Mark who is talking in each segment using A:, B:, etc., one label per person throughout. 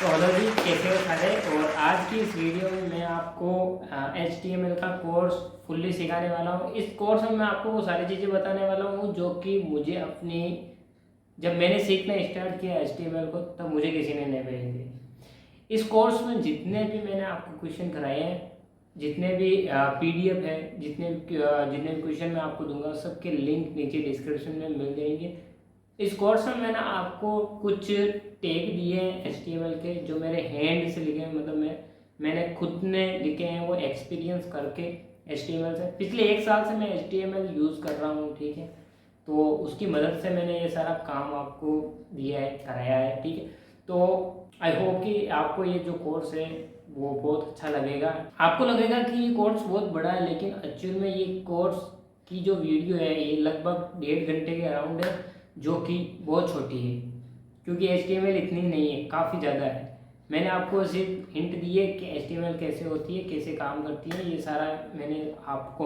A: तो हेलो जी, कैसे हो सारे। और आज की इस वीडियो में मैं आपको HTML का कोर्स फुल्ली सिखाने वाला हूँ। इस कोर्स में मैं आपको वो सारी चीज़ें बताने वाला हूँ जो कि मुझे अपनी जब मैंने सीखना स्टार्ट किया HTML को, तब मुझे किसी ने नहीं बताए थे। इस कोर्स में जितने भी मैंने आपको क्वेश्चन कराए हैं, जितने भी PDF है, जितने भी क्वेश्चन मैं आपको दूंगा, सबके लिंक नीचे डिस्क्रिप्शन में मिल जाएंगे। इस कोर्स में मैंने आपको कुछ टैग दिए हैं HTML के, जो मेरे हैंड से लिखे हैं, मतलब मैंने खुद ने लिखे हैं, वो एक्सपीरियंस करके HTML से। पिछले 1 साल से मैं HTML यूज़ कर रहा हूँ, ठीक है। तो उसकी मदद से मैंने ये सारा काम आपको दिया है, कराया है, ठीक है। तो आई होप कि आपको ये जो कोर्स है वो बहुत अच्छा लगेगा। आपको लगेगा कि ये कोर्स बहुत बड़ा है, लेकिन एक्चुअल में ये कोर्स की जो वीडियो है ये लगभग 1.5 घंटे के अराउंड है, जो कि बहुत छोटी है, क्योंकि HTML इतनी नहीं है, काफ़ी ज़्यादा है। मैंने आपको सिर्फ हिंट दिए कि HTML कैसे होती है, कैसे काम करती है, ये सारा मैंने आपको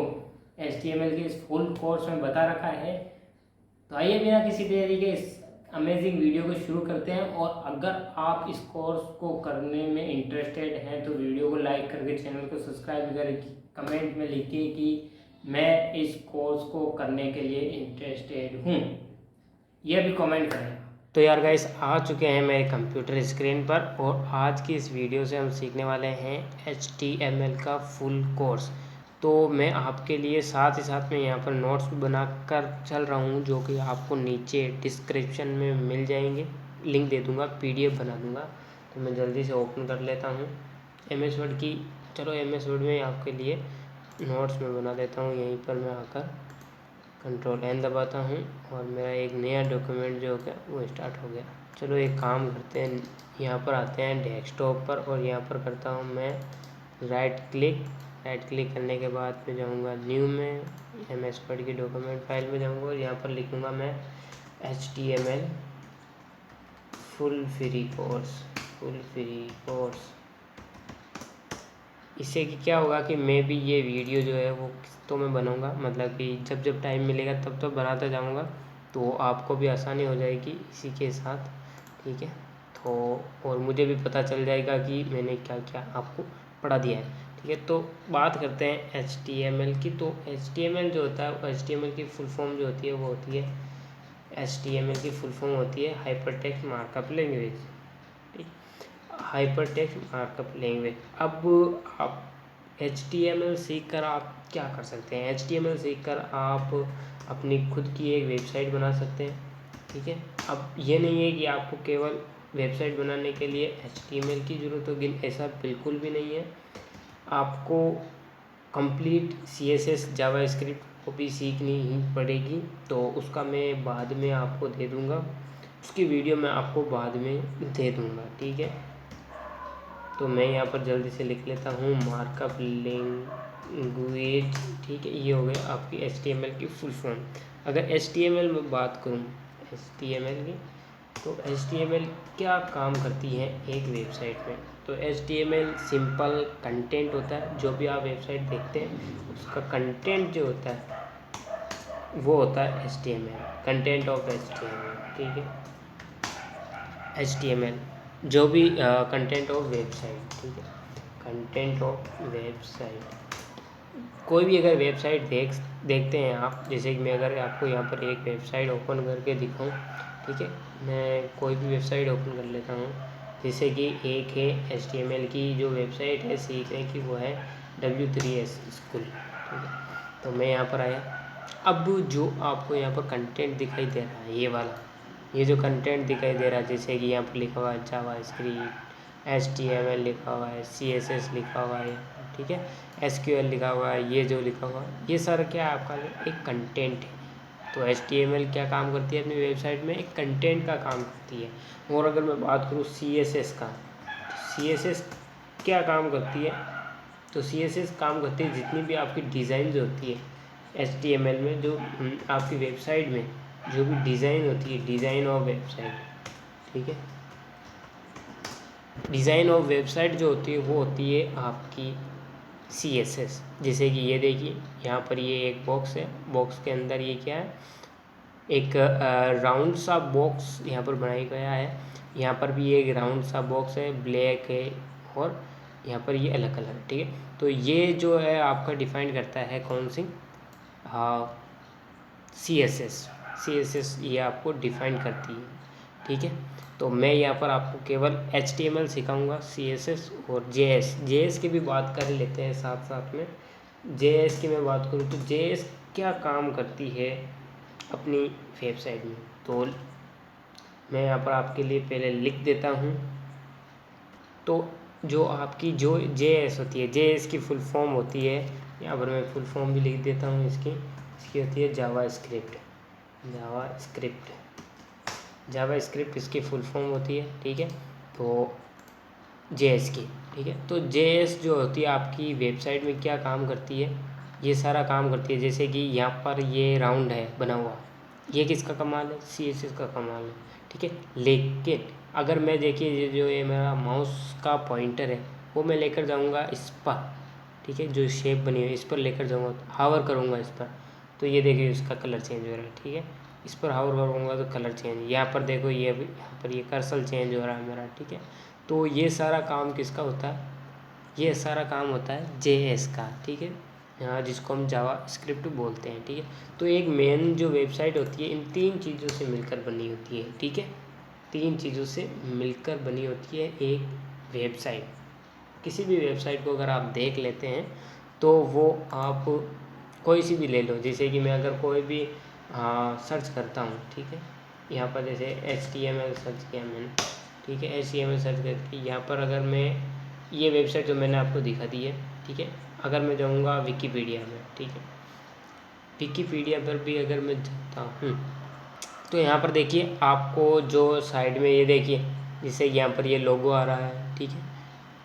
A: HTML के इस फुल कोर्स में बता रखा है। तो आइए बिना किसी देरी के इस अमेजिंग वीडियो को शुरू करते हैं। और अगर आप इस कोर्स को करने में इंटरेस्टेड हैं तो वीडियो को लाइक करके चैनल को सब्सक्राइब करें, कमेंट में लिखिए कि मैं इस कोर्स को करने के लिए इंटरेस्टेड हूँ, यह भी कमेंट करें। तो यार गाइस, आ चुके हैं मेरे कंप्यूटर स्क्रीन पर, और आज की इस वीडियो से हम सीखने वाले हैं HTML का फुल कोर्स। तो मैं आपके लिए साथ ही साथ में यहाँ पर नोट्स भी बना कर चल रहा हूँ, जो कि आपको नीचे डिस्क्रिप्शन में मिल जाएंगे। लिंक दे दूँगा, PDF बना दूँगा। तो मैं जल्दी से ओपन कर लेता हूँ MS वर्ड की। चलो MS वर्ड में आपके लिए नोट्स में बना देता हूँ। यहीं पर मैं आकर Ctrl+N दबाता हूँ और मेरा एक नया डॉक्यूमेंट जो हो गया वो स्टार्ट हो गया। चलो एक काम करते हैं, यहाँ पर आते हैं डेस्कटॉप पर, और यहाँ पर करता हूँ मैं राइट क्लिक करने के बाद मैं जाऊँगा न्यू में, MS वर्ड की डॉक्यूमेंट फाइल में जाऊँगा और यहाँ पर लिखूँगा मैं HTML फुल फ्री कोर्स। इससे कि क्या होगा कि मैं भी ये वीडियो जो है वो तो मैं बनाऊँगा, मतलब कि जब जब टाइम मिलेगा तब तब बनाता जाऊँगा, तो आपको भी आसानी हो जाएगी इसी के साथ, ठीक है। तो और मुझे भी पता चल जाएगा कि मैंने क्या क्या आपको पढ़ा दिया है, ठीक है। तो बात करते हैं HTML की। तो HTML जो होता है, HTML की फुल फॉर्म जो होती है वो होती है, HTML की फुल फॉर्म होती है हाइपरटेक्स्ट मार्कअप लैंग्वेज, ठीक। Hypertext markup language. अब आप HTML सीख कर आप क्या कर सकते हैं? HTML सीख कर आप अपनी खुद की एक वेबसाइट बना सकते हैं, ठीक है। अब ये नहीं है कि आपको केवल वेबसाइट बनाने के लिए HTML की ज़रूरत होगी, ऐसा बिल्कुल भी नहीं है। आपको कंप्लीट CSS जावास्क्रिप्ट को भी सीखनी ही पड़ेगी, तो उसका मैं बाद में आपको दे दूँगा, उसकी वीडियो मैं आपको बाद में दे दूँगा, ठीक है। तो मैं यहाँ पर जल्दी से लिख लेता हूँ मार्कअप लैंग्वेज, ठीक है। ये हो गया आपकी HTML की फुल फॉर्म। अगर HTML में बात करूँ HTML की, तो HTML क्या काम करती है एक वेबसाइट में? तो HTML सिंपल कंटेंट होता है, जो भी आप वेबसाइट देखते हैं उसका कंटेंट जो होता है वो होता है HTML, कंटेंट ऑफ HTML, ठीक है। HTML जो भी कंटेंट ऑफ वेबसाइट, ठीक है, कंटेंट ऑफ वेबसाइट। कोई भी अगर वेबसाइट देखते हैं आप, जैसे कि मैं अगर आपको यहाँ पर एक वेबसाइट ओपन करके दिखाऊं, ठीक है। मैं कोई भी वेबसाइट ओपन कर लेता हूँ, जैसे कि एक है HTML की जो वेबसाइट है सीखने की, वो है W3S स्कूल, ठीक है। तो मैं यहाँ पर आया। अब जो आपको यहाँ पर कंटेंट दिखाई दे रहा है, ये वाला, ये जो कंटेंट दिखाई दे रहा है, जैसे कि यहाँ पर लिखा हुआ है जावास्क्रिप्ट, HTML लिखा हुआ है, CSS लिखा हुआ है, ठीक है, SQL लिखा हुआ है, ये जो लिखा हुआ है, ये सारा क्या है आपका एक कंटेंट है। तो HTML क्या काम करती है अपनी वेबसाइट में? एक कंटेंट का काम करती है। और अगर मैं बात करूँ CSS का, तो CSS क्या काम करती है? तो CSS काम करती है जितनी भी आपकी डिज़ाइन जो होती है HTML में, जो आपकी वेबसाइट में जो भी डिज़ाइन होती है, डिज़ाइन ऑफ वेबसाइट, ठीक है। डिज़ाइन ऑफ वेबसाइट जो होती है वो होती है आपकी CSS। जैसे कि ये देखिए, यहाँ पर ये एक बॉक्स है, बॉक्स के अंदर ये क्या है, एक राउंड सा बॉक्स यहाँ पर बनाया गया है, यहाँ पर भी एक राउंड सा बॉक्स है, ब्लैक है, और यहाँ पर ये अलग कलर है, ठीक है। तो ये जो है आपका डिफाइन करता है कौन सी, CSS ये आपको डिफाइन करती है, ठीक है। तो मैं यहाँ पर आपको केवल HTML सिखाऊंगा, CSS और JS की भी बात कर लेते हैं साथ साथ में। JS की मैं बात करूँ तो JS क्या काम करती है अपनी वेबसाइट में, तो मैं यहाँ पर आपके लिए पहले लिख देता हूँ। तो जो आपकी जो JS होती है, JS की फुल फॉर्म होती है, यहाँ पर मैं फुल फॉर्म भी लिख देता हूँ इसकी होती है जावास्क्रिप्ट इसकी फुल फॉर्म होती है, ठीक है। तो JS की, ठीक है। तो JS जो होती है आपकी वेबसाइट में क्या काम करती है, ये सारा काम करती है। जैसे कि यहाँ पर ये राउंड है बना हुआ, ये किसका कमाल है, CSS का कमाल है, ठीक है। लेकिन अगर मैं देखिए ये मेरा माउस का पॉइंटर है वो मैं लेकर जाऊँगा इस पर, ठीक है, जो शेप बनी हुई है इस पर लेकर जाऊँगा, हावर करूँगा इस पर, तो ये देखिए इसका कलर चेंज हो रहा है, ठीक है। इस पर हावर करूँगा तो कलर चेंज, यहाँ पर देखो ये अभी यहाँ पर ये कर्सर चेंज हो रहा है मेरा, ठीक है। तो ये सारा काम किसका होता है, ये सारा काम होता है JS का, ठीक है, यहाँ जिसको हम जावास्क्रिप्ट बोलते हैं, ठीक है। तो एक मेन जो वेबसाइट होती है इन 3 चीज़ों से मिलकर बनी होती है, ठीक है। 3 चीज़ों से मिलकर बनी होती है एक वेबसाइट। किसी भी वेबसाइट को अगर आप देख लेते हैं तो वो आप कोई सी भी ले लो, जैसे कि मैं अगर कोई भी सर्च करता हूँ, ठीक है, यहाँ पर जैसे HTML सर्च किया मैंने, ठीक है, HTML सर्च करके यहाँ पर अगर मैं ये वेबसाइट जो मैंने आपको दिखा दी है, ठीक है, अगर मैं जाऊँगा विकीपीडिया में, ठीक है, विकीपीडिया पर भी अगर मैं जाता हूँ तो यहाँ पर देखिए आपको जो साइड में ये देखिए, जैसे यहाँ पर ये लोगो आ रहा है, ठीक है,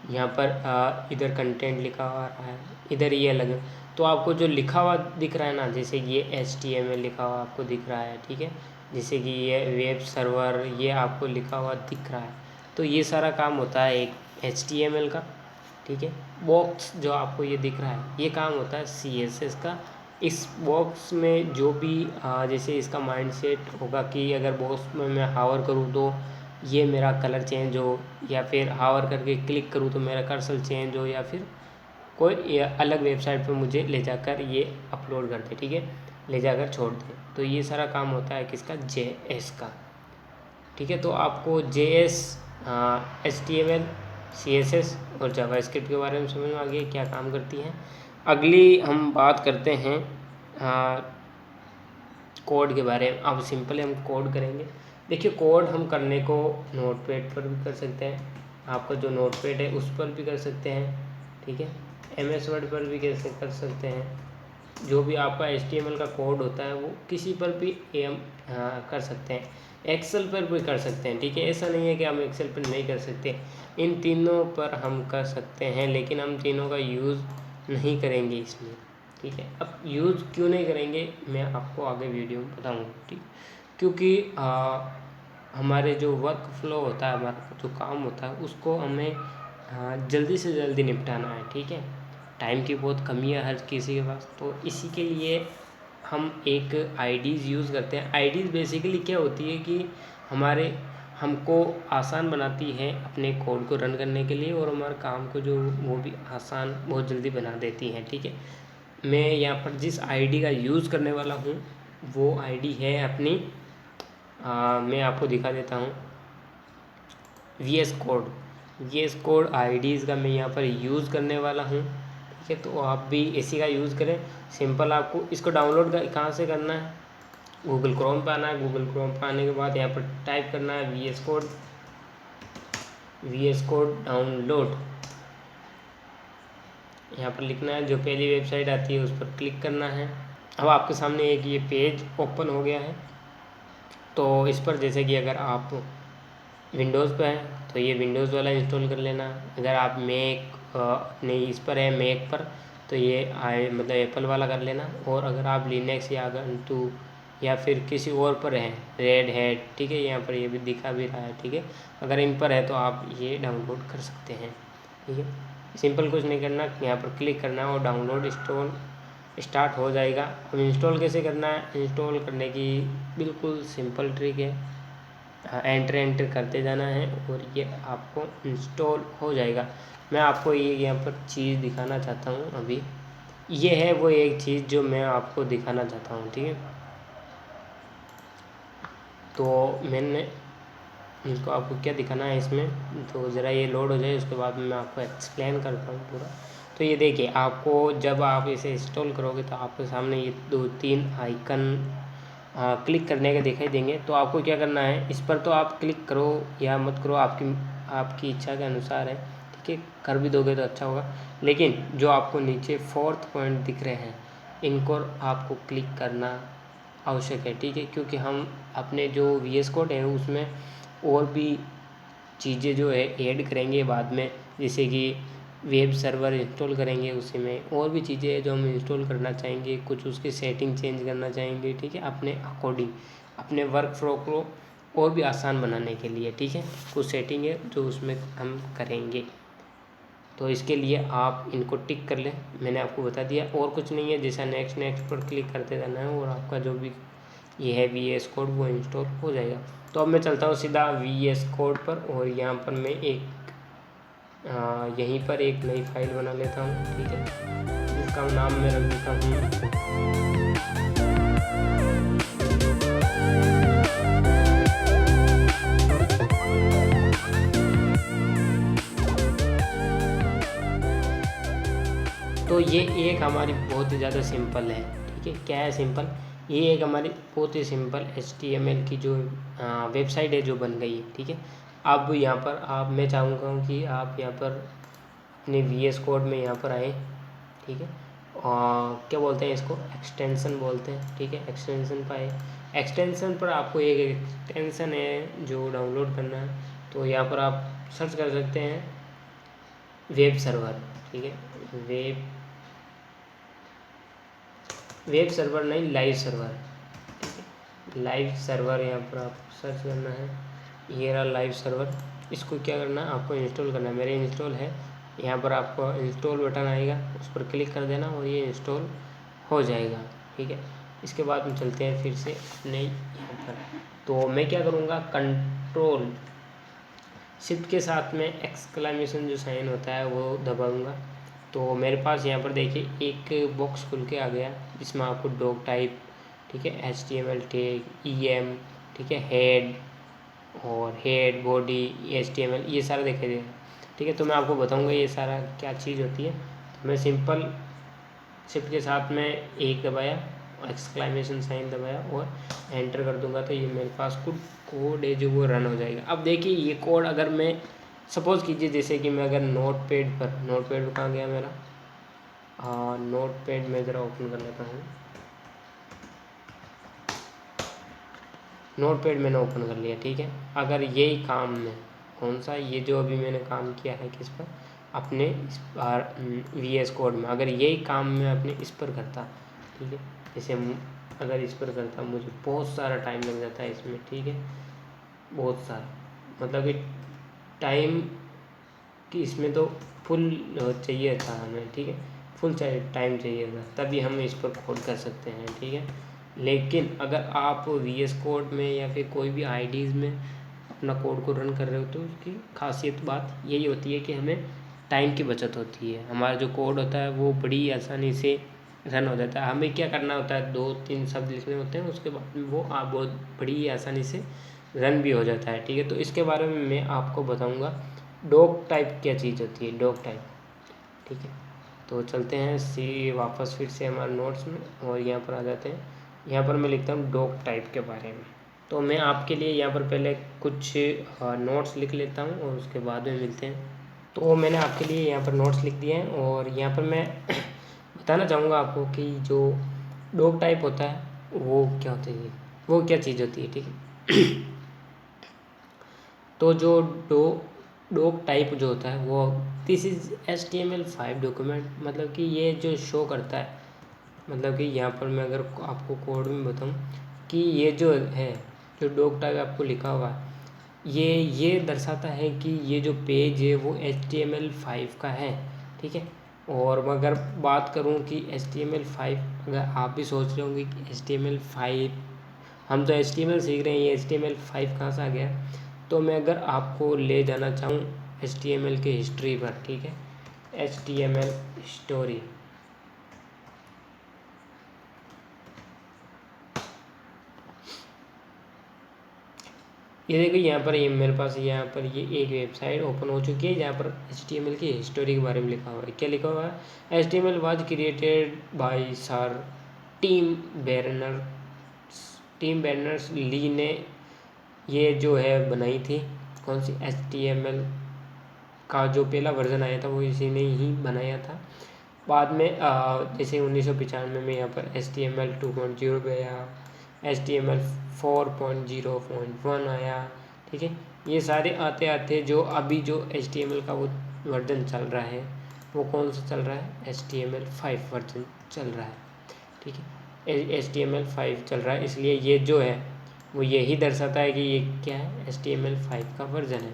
A: यहाँ पर इधर कंटेंट लिखा हुआ आ रहा है, इधर ये अलग है। तो आपको जो लिखा हुआ दिख रहा है ना, जैसे कि ये HTML लिखा हुआ आपको दिख रहा है, ठीक है, जैसे कि ये वेब सर्वर ये आपको लिखा हुआ दिख रहा है, तो ये सारा काम होता है एक HTML का, ठीक है। बॉक्स जो आपको ये दिख रहा है ये काम होता है CSS का। इस बॉक्स में जो भी जैसे इसका माइंडसेट होगा कि अगर बॉक्स में मैं हावर करूँ तो ये मेरा कलर चेंज हो, या फिर हावर करके क्लिक करूँ तो मेरा कर्सर चेंज हो, या फिर कोई अलग वेबसाइट पे मुझे ले जाकर ये अपलोड कर दे, ठीक है, ले जाकर छोड़ दे। तो ये सारा काम होता है किसका, JS का, ठीक है। तो आपको JS HTML CSS और जावास्क्रिप्ट के बारे में समझ में आ गया क्या काम करती हैं। अगली हम बात करते हैं कोड के बारे में। अब सिंपली हम कोड करेंगे। देखिए कोड हम करने को नोटपैड पर भी कर सकते हैं, आपका जो नोटपैड है उस पर भी कर सकते हैं, ठीक है, MS वर्ड पर भी कैसे कर सकते हैं। जो भी आपका HTML का कोड होता है वो किसी पर भी कर सकते हैं, एक्सेल पर भी कर सकते हैं, ठीक है। ऐसा नहीं है कि हम एक्सेल पर नहीं कर सकते, इन तीनों पर हम कर सकते हैं, लेकिन हम तीनों का यूज़ नहीं करेंगे इसमें, ठीक है। अब यूज़ क्यों नहीं करेंगे मैं आपको आगे वीडियो में बताऊँगा, ठीक, क्योंकि हमारे जो वर्क फ्लो होता है, हमारा जो काम होता है उसको हमें जल्दी से जल्दी निपटाना है, ठीक है। टाइम की बहुत कमी है हर किसी के पास, तो इसी के लिए हम एक IDs यूज़ करते हैं। IDs बेसिकली क्या होती है कि हमको आसान बनाती है अपने कोड को रन करने के लिए, और हमारे काम को जो वो भी आसान बहुत जल्दी बना देती हैं, ठीक है। मैं यहाँ पर जिस ID का यूज़ करने वाला हूँ वो ID है अपनी मैं आपको दिखा देता हूँ, VS कोड IDs का मैं यहाँ पर यूज़ करने वाला हूँ, ठीक है। तो आप भी इसी का यूज़ करें। सिंपल आपको इसको डाउनलोड कहाँ से करना है, गूगल क्रोम पे आना है। गूगल क्रोम पे आने के बाद यहाँ पर टाइप करना है VS कोड डाउनलोड, यहाँ पर लिखना है, जो पहली वेबसाइट आती है उस पर क्लिक करना है। अब आपके सामने एक ये पेज ओपन हो गया है। तो इस पर जैसे कि अगर आप विंडोज़ पे हैं तो ये विंडोज़ वाला इंस्टॉल कर लेना। अगर आप मैक अपने इस पर है मैक पर तो ये मतलब एप्पल वाला कर लेना। और अगर आप लिनक्स या गंटू या फिर किसी और पर हैं, रेड हैट, ठीक है, यहाँ पर ये भी दिखा भी रहा है, ठीक है, अगर इन पर है तो आप ये डाउनलोड कर सकते हैं, ठीक है। सिंपल कुछ नहीं करना, यहाँ पर क्लिक करना है और डाउनलोड स्टार्ट हो जाएगा। अब इंस्टॉल कैसे करना है, इंस्टॉल करने की बिल्कुल सिंपल ट्रिक है। एंटर करते जाना है और ये आपको इंस्टॉल हो जाएगा। मैं आपको ये यहाँ पर चीज़ दिखाना चाहता हूँ अभी। ये है वो एक चीज़ जो मैं आपको दिखाना चाहता हूँ, ठीक है। तो मैंने इसको आपको क्या दिखाना है इसमें, तो ज़रा ये लोड हो जाए उसके बाद मैं आपको एक्सप्लेन करता हूँ पूरा। तो ये देखिए, आपको जब आप इसे इंस्टॉल करोगे तो आपके सामने ये 2-3 आइकन क्लिक करने के दिखाई देंगे। तो आपको क्या करना है, इस पर तो आप क्लिक करो या मत करो, आपकी इच्छा के अनुसार है, ठीक है। कर भी दोगे तो अच्छा होगा। लेकिन जो आपको नीचे 4th पॉइंट दिख रहे हैं, इनको आपको क्लिक करना आवश्यक है, ठीक है। क्योंकि हम अपने जो VS कोड है उसमें और भी चीज़ें जो है ऐड करेंगे बाद में, जैसे कि वेब सर्वर इंस्टॉल करेंगे, उसी में और भी चीज़ें हैं जो हम इंस्टॉल करना चाहेंगे, कुछ उसकी सेटिंग चेंज करना चाहेंगे, ठीक है, अपने अकॉर्डिंग, अपने वर्क फ्लो को और भी आसान बनाने के लिए, ठीक है। कुछ सेटिंग है जो उसमें हम करेंगे। तो इसके लिए आप इनको टिक कर लें, मैंने आपको बता दिया। और कुछ नहीं है, जैसा नेक्स्ट नेक्स्ट पर क्लिक करते रहना है और आपका जो भी ये है VS कोड वो इंस्टॉल हो जाएगा। तो अब मैं चलता हूँ सीधा VS कोड पर और यहाँ पर मैं यहीं पर एक नई फाइल बना लेता हूँ, ठीक है। इसका नाम मैं रख देता हूँ तो ये एक हमारी बहुत ही ज़्यादा सिंपल है, ठीक है। क्या है सिंपल, ये एक हमारी बहुत ही सिंपल HTML की जो वेबसाइट है जो बन गई है, ठीक है। अब यहाँ पर मैं चाहूँगा कि आप यहाँ पर अपने VS कोड में यहाँ पर आए, ठीक है। और क्या बोलते हैं इसको, एक्सटेंशन बोलते हैं, ठीक है। एक्सटेंशन पर आए, एक्सटेंशन पर आपको एक एक्सटेंशन है जो डाउनलोड करना है। तो यहाँ पर आप सर्च कर सकते हैं वेब सर्वर, ठीक है। वेब सर्वर नहीं, लाइव सर्वर, लाइव सर्वर यहाँ पर आप सर्च करना है। ये रहा लाइव सर्वर। इसको क्या करना है, आपको इंस्टॉल करना है। मेरे इंस्टॉल है, यहाँ पर आपको इंस्टॉल बटन आएगा, उस पर क्लिक कर देना और ये इंस्टॉल हो जाएगा, ठीक है। इसके बाद हम चलते हैं फिर से अपने यहाँ पर। तो मैं क्या करूँगा, कंट्रोल शिफ्ट के साथ में एक्सक्लेमेशन जो साइन होता है वो दबाऊँगा। तो मेरे पास यहाँ पर देखिए एक बॉक्स खुल के आ गया, जिसमें आपको डॉक टाइप, ठीक है, HTML टैग, EM, ठीक है, हेड बॉडी, HTML, ये सारा दिखाई देगा, ठीक है। तो मैं आपको बताऊंगा ये सारा क्या चीज़ होती है। तो मैं सिंपल शिफ्ट के साथ में एक दबाया, एक्सक्लेमेशन साइन दबाया और एंटर कर दूंगा, तो ये मेरे पास कुछ कोड है जो वो रन हो जाएगा। अब देखिए ये कोड अगर मैं सपोज़ कीजिए, जैसे कि मैं अगर नोटपैड पर कहाँ गया मेरा, नोटपैड में ज़रा ओपन कर लेता हूँ। नोटपैड मैंने ओपन कर लिया, ठीक है। अगर यही काम में कौन सा, ये जो अभी मैंने काम किया है किस पर, अपने VS कोड में, अगर यही काम मैं अपने इस पर करता, ठीक है, जैसे अगर इस पर करता, मुझे बहुत सारा टाइम लग जाता है इसमें, ठीक है, बहुत सारा, मतलब कि टाइम कि इसमें तो फुल चाहिए था हमें, ठीक है, फुल टाइम चाहिए था, तभी हम इस पर कोड कर सकते हैं, ठीक है। लेकिन अगर आप VS कोड में या फिर कोई भी IDs में अपना कोड को रन कर रहे हो, तो उसकी खासियत बात यही होती है कि हमें टाइम की बचत होती है। हमारा जो कोड होता है वो बड़ी आसानी से रन हो जाता है। हमें क्या करना होता है, 2-3 शब्द लिखने होते हैं, उसके बाद वो बहुत बड़ी आसानी से रन भी हो जाता है, ठीक है। तो इसके बारे में मैं आपको बताऊँगा डॉक टाइप क्या चीज़ होती है, डॉक टाइप, ठीक है। तो चलते हैं वापस फिर से हमारे नोट्स में और यहाँ पर आ जाते हैं। यहाँ पर मैं लिखता हूँ डॉक टाइप के बारे में। तो मैं आपके लिए यहाँ पर पहले कुछ नोट्स लिख लेता हूँ और उसके बाद में मिलते हैं। तो मैंने आपके लिए यहाँ पर नोट्स लिख दिए हैं और यहाँ पर मैं बताना चाहूँगा आपको कि जो डॉक टाइप होता है वो क्या होता है, वो क्या चीज़ होती है, ठीक है। तो जो डॉक टाइप जो होता है वो दिस इज़ HTML5 डॉक्यूमेंट, मतलब कि ये जो शो करता है, मतलब कि यहाँ पर मैं अगर आपको कोड में बताऊँ कि ये जो है, जो डॉक टाइप आपको लिखा हुआ है, ये दर्शाता है कि ये जो पेज है वो HTML5 का है, ठीक है। और मैं अगर बात करूँ कि HTML5, अगर आप भी सोच रहे होंगे कि HTML5 हम तो HTML सीख रहे हैं, ये HTML5 कहाँ से आ गया। तो मैं अगर आपको ले जाना चाहूँ HTML की हिस्ट्री पर, ठीक है, HTML स्टोरी, ये देखिए यहाँ पर ये मेरे पास यहाँ पर ये एक वेबसाइट ओपन हो चुकी है जहाँ पर HTML की हिस्टोरी के बारे में लिखा हुआ है। क्या लिखा हुआ है, HTML was created by sir Tim Berners Lee ने ये जो है बनाई थी। कौन सी, HTML का जो पहला वर्जन आया था वो इसी ने ही बनाया था। बाद में जैसे 1995 में यहाँ पर HTML 2.0 पे आया, HTML 4.0.1 आया, ठीक है। ये सारे आते आते जो अभी जो HTML का वो वर्जन चल रहा है वो कौन सा चल रहा है, HTML5 वर्जन चल रहा है, ठीक है। HTML5 चल रहा है, इसलिए ये जो है वो यही दर्शाता है कि ये क्या है, HTML5 का वर्जन है।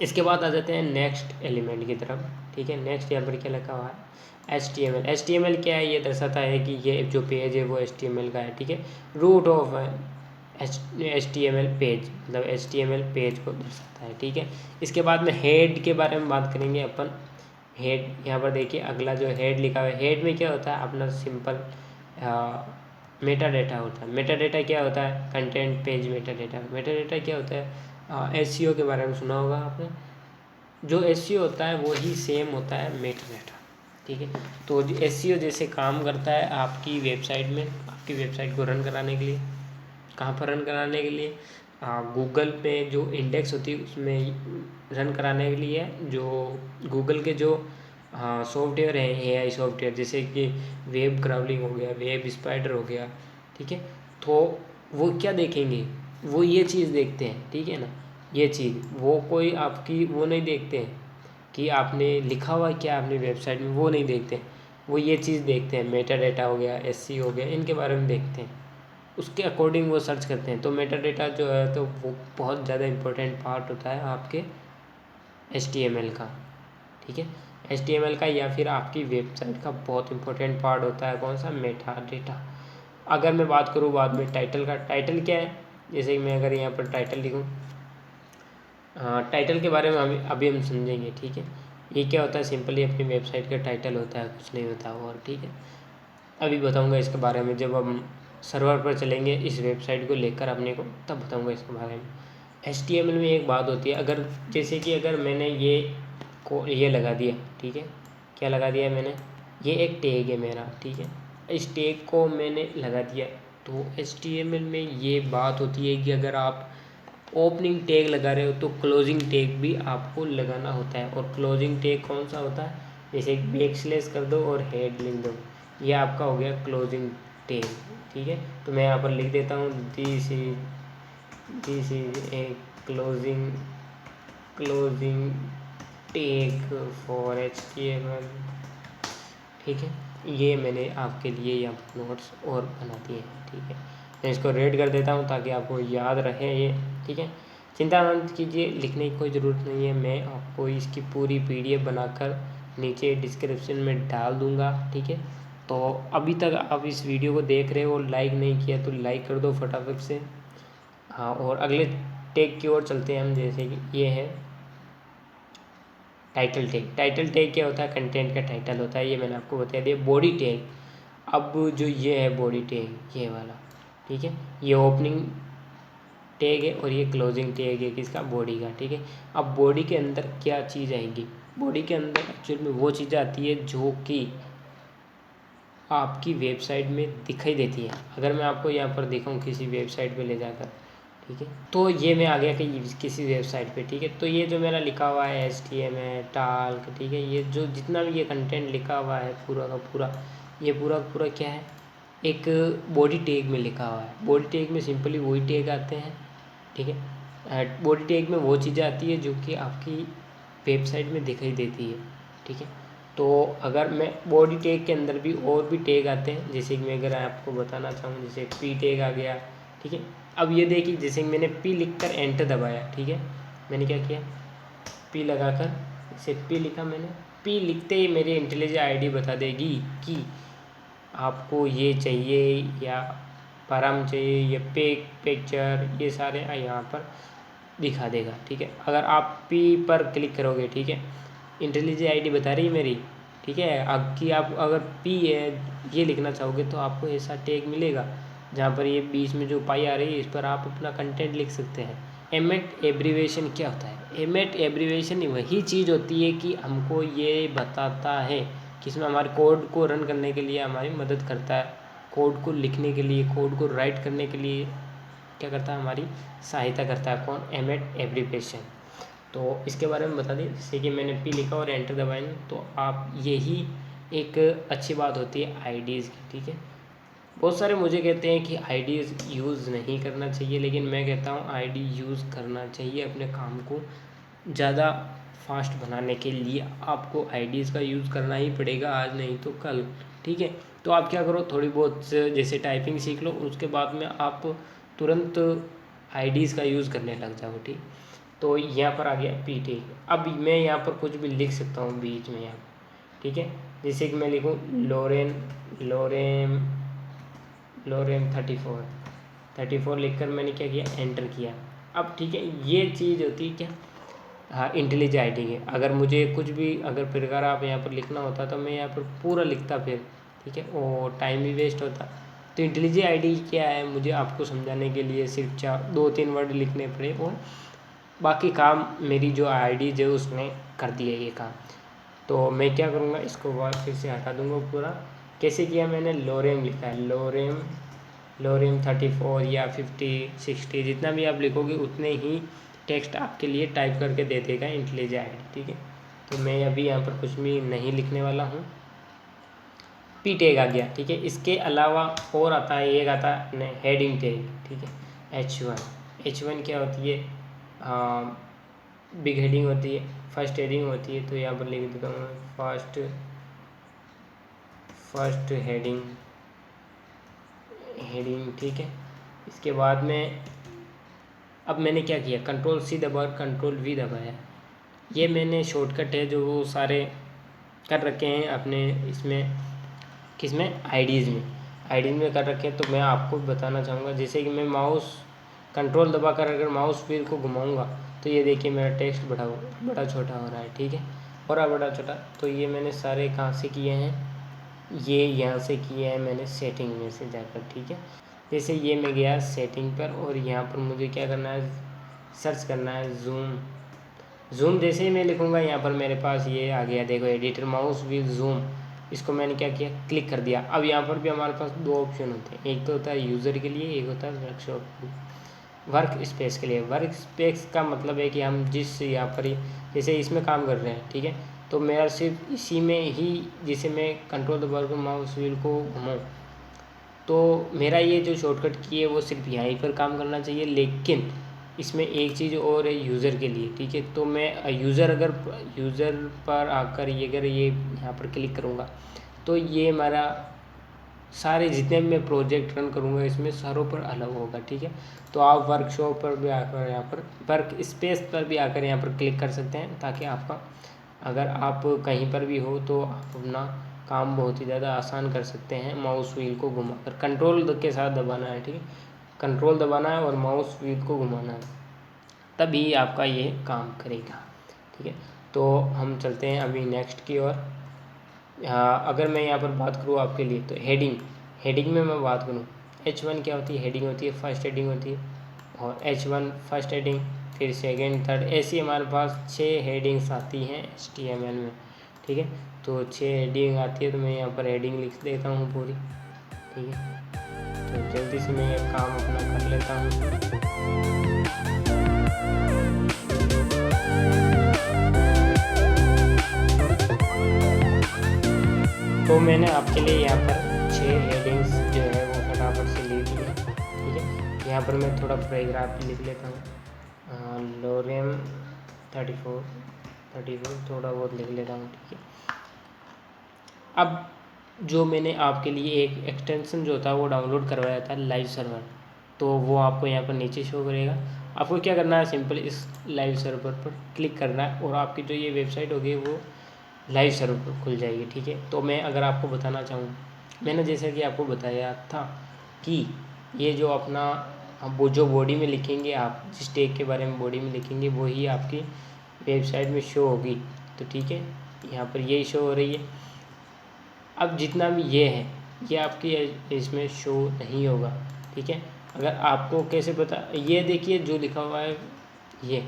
A: इसके बाद आ जाते हैं नेक्स्ट एलिमेंट की तरफ, ठीक है। नेक्स्ट यहाँ पर क्या लिखा हुआ है, HTML क्या है, ये दर्शाता है कि ये जो पेज है वो HTML का है, ठीक है। रूट ऑफ HTML पेज, मतलब HTML पेज को दर्शाता है, ठीक है। इसके बाद में हेड के बारे में बात करेंगे अपन। हेड यहाँ पर देखिए, अगला जो हेड लिखा हुआ है, हेड में क्या होता है, अपना सिंपल मेटा डेटा होता है। मेटा डेटा क्या होता है, content page Meta data. Meta data क्या होता है, SEO के बारे में सुना होगा आपने। जो SEO होता है वही सेम होता है मेटा डेटा, ठीक है। तो SEO जैसे काम करता है आपकी वेबसाइट में, आपकी वेबसाइट को रन कराने के लिए, कहाँ पर रन कराने के लिए, गूगल पे जो इंडेक्स होती है उसमें रन कराने के लिए, जो गूगल के जो सॉफ्टवेयर है, AI सॉफ्टवेयर, जैसे कि वेब क्राउलिंग हो गया, वेब स्पाइडर हो गया, ठीक है। तो वो क्या देखेंगे, वो ये चीज़ देखते हैं, ठीक है ना। ये चीज़ वो कोई आपकी वो नहीं देखते हैं कि आपने लिखा हुआ क्या अपनी वेबसाइट में, वो नहीं देखते हैं। वो ये चीज़ देखते हैं, मेटा डेटा हो गया, SEO हो गया, इनके बारे में देखते हैं, उसके अकॉर्डिंग वो सर्च करते हैं। तो मेटा डेटा जो है तो वो बहुत ज़्यादा इम्पोर्टेंट पार्ट होता है आपके HTML का, ठीक है। HTML का या फिर आपकी वेबसाइट का बहुत इंपॉर्टेंट पार्ट होता है कौन सा, मेटा डेटा। अगर मैं बात करूँ बाद में टाइटल का, टाइटल क्या है, जैसे कि मैं अगर यहाँ पर टाइटल लिखूँ, टाइटल के बारे में अभी हम समझेंगे, ठीक है। ये क्या होता है, सिंपली अपनी वेबसाइट का टाइटल होता है, कुछ नहीं होता और, ठीक है। अभी बताऊंगा इसके बारे में, जब हम सर्वर पर चलेंगे इस वेबसाइट को लेकर अपने को, तब बताऊंगा इसके बारे में। HTML में एक बात होती है, अगर जैसे कि अगर मैंने ये लगा दिया, ठीक है, क्या लगा दिया मैंने, ये एक टैग है मेरा, ठीक है। इस टैग को मैंने लगा दिया, तो HTML में ये बात होती है कि अगर आप ओपनिंग टैग लगा रहे हो तो क्लोजिंग टैग भी आपको लगाना होता है। और क्लोजिंग टैग कौन सा होता है, जैसे बैकस्लैश कर दो और हेड लिख दो, ये आपका हो गया क्लोजिंग टैग, ठीक है। तो मैं यहाँ पर लिख देता हूँ, this is a closing tag for HTML, ठीक है। ये मैंने आपके लिए यहाँ पर नोट्स और बना दिए हैं, ठीक है। मैं इसको रेड कर देता हूँ ताकि आपको याद रहे ये, ठीक है। चिंता मत कीजिए, लिखने की कोई ज़रूरत नहीं है, मैं आपको इसकी पूरी PDF बनाकर नीचे डिस्क्रिप्शन में डाल दूँगा, ठीक है। तो अभी तक आप इस वीडियो को देख रहे हो, लाइक नहीं किया तो लाइक कर दो फटाफट से। हाँ, और अगले टैग की ओर चलते हैं हम, जैसे कि ये है टाइटल टैग। टाइटल टैग क्या होता है, कंटेंट का टाइटल होता है, ये मैंने आपको बता दिया। बॉडी टैग, अब जो ये है बॉडी टैग, ये वाला, ठीक है, ये ओपनिंग टैग है और ये क्लोजिंग टैग है किसका, बॉडी का, ठीक है। अब बॉडी के अंदर क्या चीज़ आएगी, बॉडी के अंदर एक्चुअल में वो चीज़ आती है जो कि आपकी वेबसाइट में दिखाई देती है। अगर मैं आपको यहाँ पर दिखाऊँ किसी वेबसाइट पे ले जाकर, ठीक है, तो ये मैं आ गया कि किसी वेबसाइट पे, ठीक है। तो ये जो मेरा लिखा हुआ है HTML टाल्क, ठीक है, ये जो जितना भी ये कंटेंट लिखा हुआ है पूरा का पूरा, ये पूरा पूरा क्या है, एक बॉडी टैग में लिखा हुआ है। बॉडी टैग में सिंपली वही टैग आते हैं, ठीक है। बॉडी टैग में वो चीज़ें आती है जो कि आपकी वेबसाइट में दिखाई देती है, ठीक है। तो अगर मैं बॉडी टैग के अंदर भी और भी टैग आते हैं, जैसे कि मैं अगर आपको बताना चाहूँ, जैसे P टैग आ गया, ठीक है। अब ये देखिए, जैसे मैंने P लिखकर एंटर दबाया, ठीक है, मैंने क्या किया, P लगाकर इसे P लिखा मैंने, P लिखते ही मेरी इंटेलिजेंट ID बता देगी कि आपको ये चाहिए या पैराम चाहिए, ये पिक्चर, ये सारे यहाँ पर दिखा देगा। ठीक है, अगर आप पी पर क्लिक करोगे, ठीक है, इंटेलिजेंट आईडी बता रही है मेरी, ठीक है, आपकी आप अगर पी है ये लिखना चाहोगे तो आपको ऐसा टैग मिलेगा जहाँ पर ये बीच में जो पाई आ रही है इस पर आप अपना कंटेंट लिख सकते हैं। एमेट एब्रीवेशन क्या होता है? एमेट एब्रीवेशन वही चीज़ होती है कि हमको ये बताता है कि इसमें हमारे कोड को रन करने के लिए हमारी मदद करता है, कोड को लिखने के लिए, कोड को राइट करने के लिए क्या करता है, हमारी सहायता करता है। कौन? एमेट एब्रीवेशन। तो इसके बारे में बता दें, जैसे कि मैंने पी लिखा और एंटर दबाएं तो आप यही एक अच्छी बात होती है आईडीज़ की। ठीक है, बहुत सारे मुझे कहते हैं कि आईडीज़ यूज़ नहीं करना चाहिए, लेकिन मैं कहता हूँ आईडी यूज़ करना चाहिए। अपने काम को ज़्यादा फास्ट बनाने के लिए आपको आईडीज़ का यूज़ करना ही पड़ेगा, आज नहीं तो कल। ठीक है, तो आप क्या करो, थोड़ी बहुत जैसे टाइपिंग सीख लो, उसके बाद में आप तुरंत आईडीज़ का यूज़ करने लग जाओ। ठीक, तो यहाँ पर आ गया पीटी। अब मैं यहाँ पर कुछ भी लिख सकता हूँ बीच में यहाँ, ठीक है, जैसे कि मैं लिखूँ लोरेम 34 लिखकर मैंने क्या किया, एंटर किया। अब ठीक है, ये चीज़ होती है क्या, हाँ, इंटेलिजेंट आईडी है। अगर मुझे कुछ भी अगर प्रकार आप यहाँ पर लिखना होता तो मैं यहाँ पर पूरा लिखता फिर, ठीक है, और टाइम भी वेस्ट होता। तो इंटेलिजेंट आईडी क्या है, मुझे आपको समझाने के लिए सिर्फ 2-3 वर्ड लिखने पड़े और बाकी काम मेरी जो आईडी है उसने कर दिया ये काम। तो मैं क्या करूँगा, इसको फिर से हटा दूँगा पूरा। कैसे किया मैंने, लोरेम लिखा है, लोरेम 34 या 50 60 जितना भी आप लिखोगे उतने ही टेक्स्ट आपके लिए टाइप करके दे देगा इंटेलिजेंट आईडी। ठीक है, तो मैं अभी यहाँ पर कुछ भी नहीं लिखने वाला हूँ। पी टैग आ गया। ठीक है, इसके अलावा और आता है, एक आता है हेडिंग टैग। ठीक है, H1 क्या होती है, बिग हेडिंग होती है, फर्स्ट हेडिंग होती है। तो यहाँ पर लिख देता हूँ फर्स्ट हेडिंग। ठीक है, इसके बाद में अब मैंने क्या किया, Ctrl+C दबा Ctrl+V दबाया। ये मैंने शॉर्टकट है जो वो सारे कर रखे हैं अपने इसमें, किसमें, आईडीज़ में कर रखे हैं। तो मैं आपको बताना चाहूँगा, जैसे कि मैं माउस कंट्रोल दबाकर अगर माउस व्हील को घुमाऊँगा तो ये देखिए मेरा टेक्स्ट बड़ा छोटा हो रहा है। ठीक है, और बड़ा छोटा। तो ये मैंने सारे कहाँ से किए हैं, ये यहाँ से किए हैं मैंने सेटिंग में से जाकर। ठीक है, जैसे ये मैं गया सेटिंग पर और यहाँ पर मुझे क्या करना है, सर्च करना है जूम। जैसे ही मैं लिखूँगा यहाँ पर मेरे पास ये आ गया, देखो एडिटर माउस व्हील जूम। इसको मैंने क्या किया, क्लिक कर दिया। अब यहाँ पर भी हमारे पास 2 ऑप्शन होते हैं, एक तो होता है यूज़र के लिए, एक होता है वर्क स्पेस के लिए। वर्क स्पेस का मतलब है कि हम जिस यहाँ पर जैसे इसमें काम कर रहे हैं, ठीक है, तो मेरा सिर्फ इसी में ही, जैसे मैं कंट्रोल दबाकर माउस व्हील को घुमाऊँ तो मेरा ये जो शॉर्टकट की है वो सिर्फ यहीं पर काम करना चाहिए। लेकिन इसमें एक चीज़ और है यूज़र के लिए। ठीक है, तो मैं यूज़र पर आकर अगर ये यहाँ पर क्लिक करूँगा तो ये हमारा सारे जितने भी मैं प्रोजेक्ट रन करूँगा इसमें सारों पर अलग होगा। ठीक है, तो आप वर्कशॉप पर भी आकर यहाँ पर वर्क स्पेस पर भी आकर यहाँ पर क्लिक कर सकते हैं, ताकि आपका अगर आप कहीं पर भी हो तो आप अपना काम बहुत ही ज़्यादा आसान कर सकते हैं। माउस व्हील को घुमाकर कंट्रोल के साथ दबाना है। ठीक है, कंट्रोल दबाना है और माउस व्हील को घुमाना है, तभी आपका ये काम करेगा। ठीक है, तो हम चलते हैं अभी नेक्स्ट की ओर। अगर मैं यहाँ पर बात करूँ आपके लिए तो हेडिंग में मैं बात करूँ, H1 क्या होती है, हेडिंग होती है, फर्स्ट हेडिंग होती है। और H1 फर्स्ट हेडिंग, फिर सेकंड, थर्ड, ऐसी हमारे पास 6 हेडिंग्स आती हैं HTML में। ठीक है, तो 6 हेडिंग आती है, तो मैं यहाँ पर हेडिंग लिख देता हूँ पूरी। ठीक है, तो जल्दी से मैं ये काम अपना कर लेता हूँ। तो मैंने आपके लिए यहाँ पर 6 हेडिंग्स जो है वो फटाफट से लिख दी है। ठीक है, यहाँ पर मैं थोड़ा पैराग्राफ लिख लेता हूँ, लोरेम 34 थोड़ा बहुत लिख लेता हूँ। ठीक है, अब जो मैंने आपके लिए एक एक्सटेंशन जो था वो डाउनलोड करवाया था, लाइव सर्वर, तो वो आपको यहाँ पर नीचे शो करेगा। आपको क्या करना है, सिंपल इस लाइव सर्वर पर क्लिक करना है और आपकी जो ये वेबसाइट होगी वो लाइव सर्वर खुल जाएगी। ठीक है, तो मैं अगर आपको बताना चाहूँ, मैंने जैसे कि आपको बताया था कि ये जो अपना वो जो बॉडी में लिखेंगे, आप जिस टैग के बारे में बॉडी में लिखेंगे वही आपकी वेबसाइट में शो होगी। तो ठीक है, यहाँ पर यही शो हो रही है। अब जितना भी ये है ये आपकी इसमें शो नहीं होगा, ठीक है। अगर आपको कैसे पता, ये देखिए जो लिखा हुआ है ये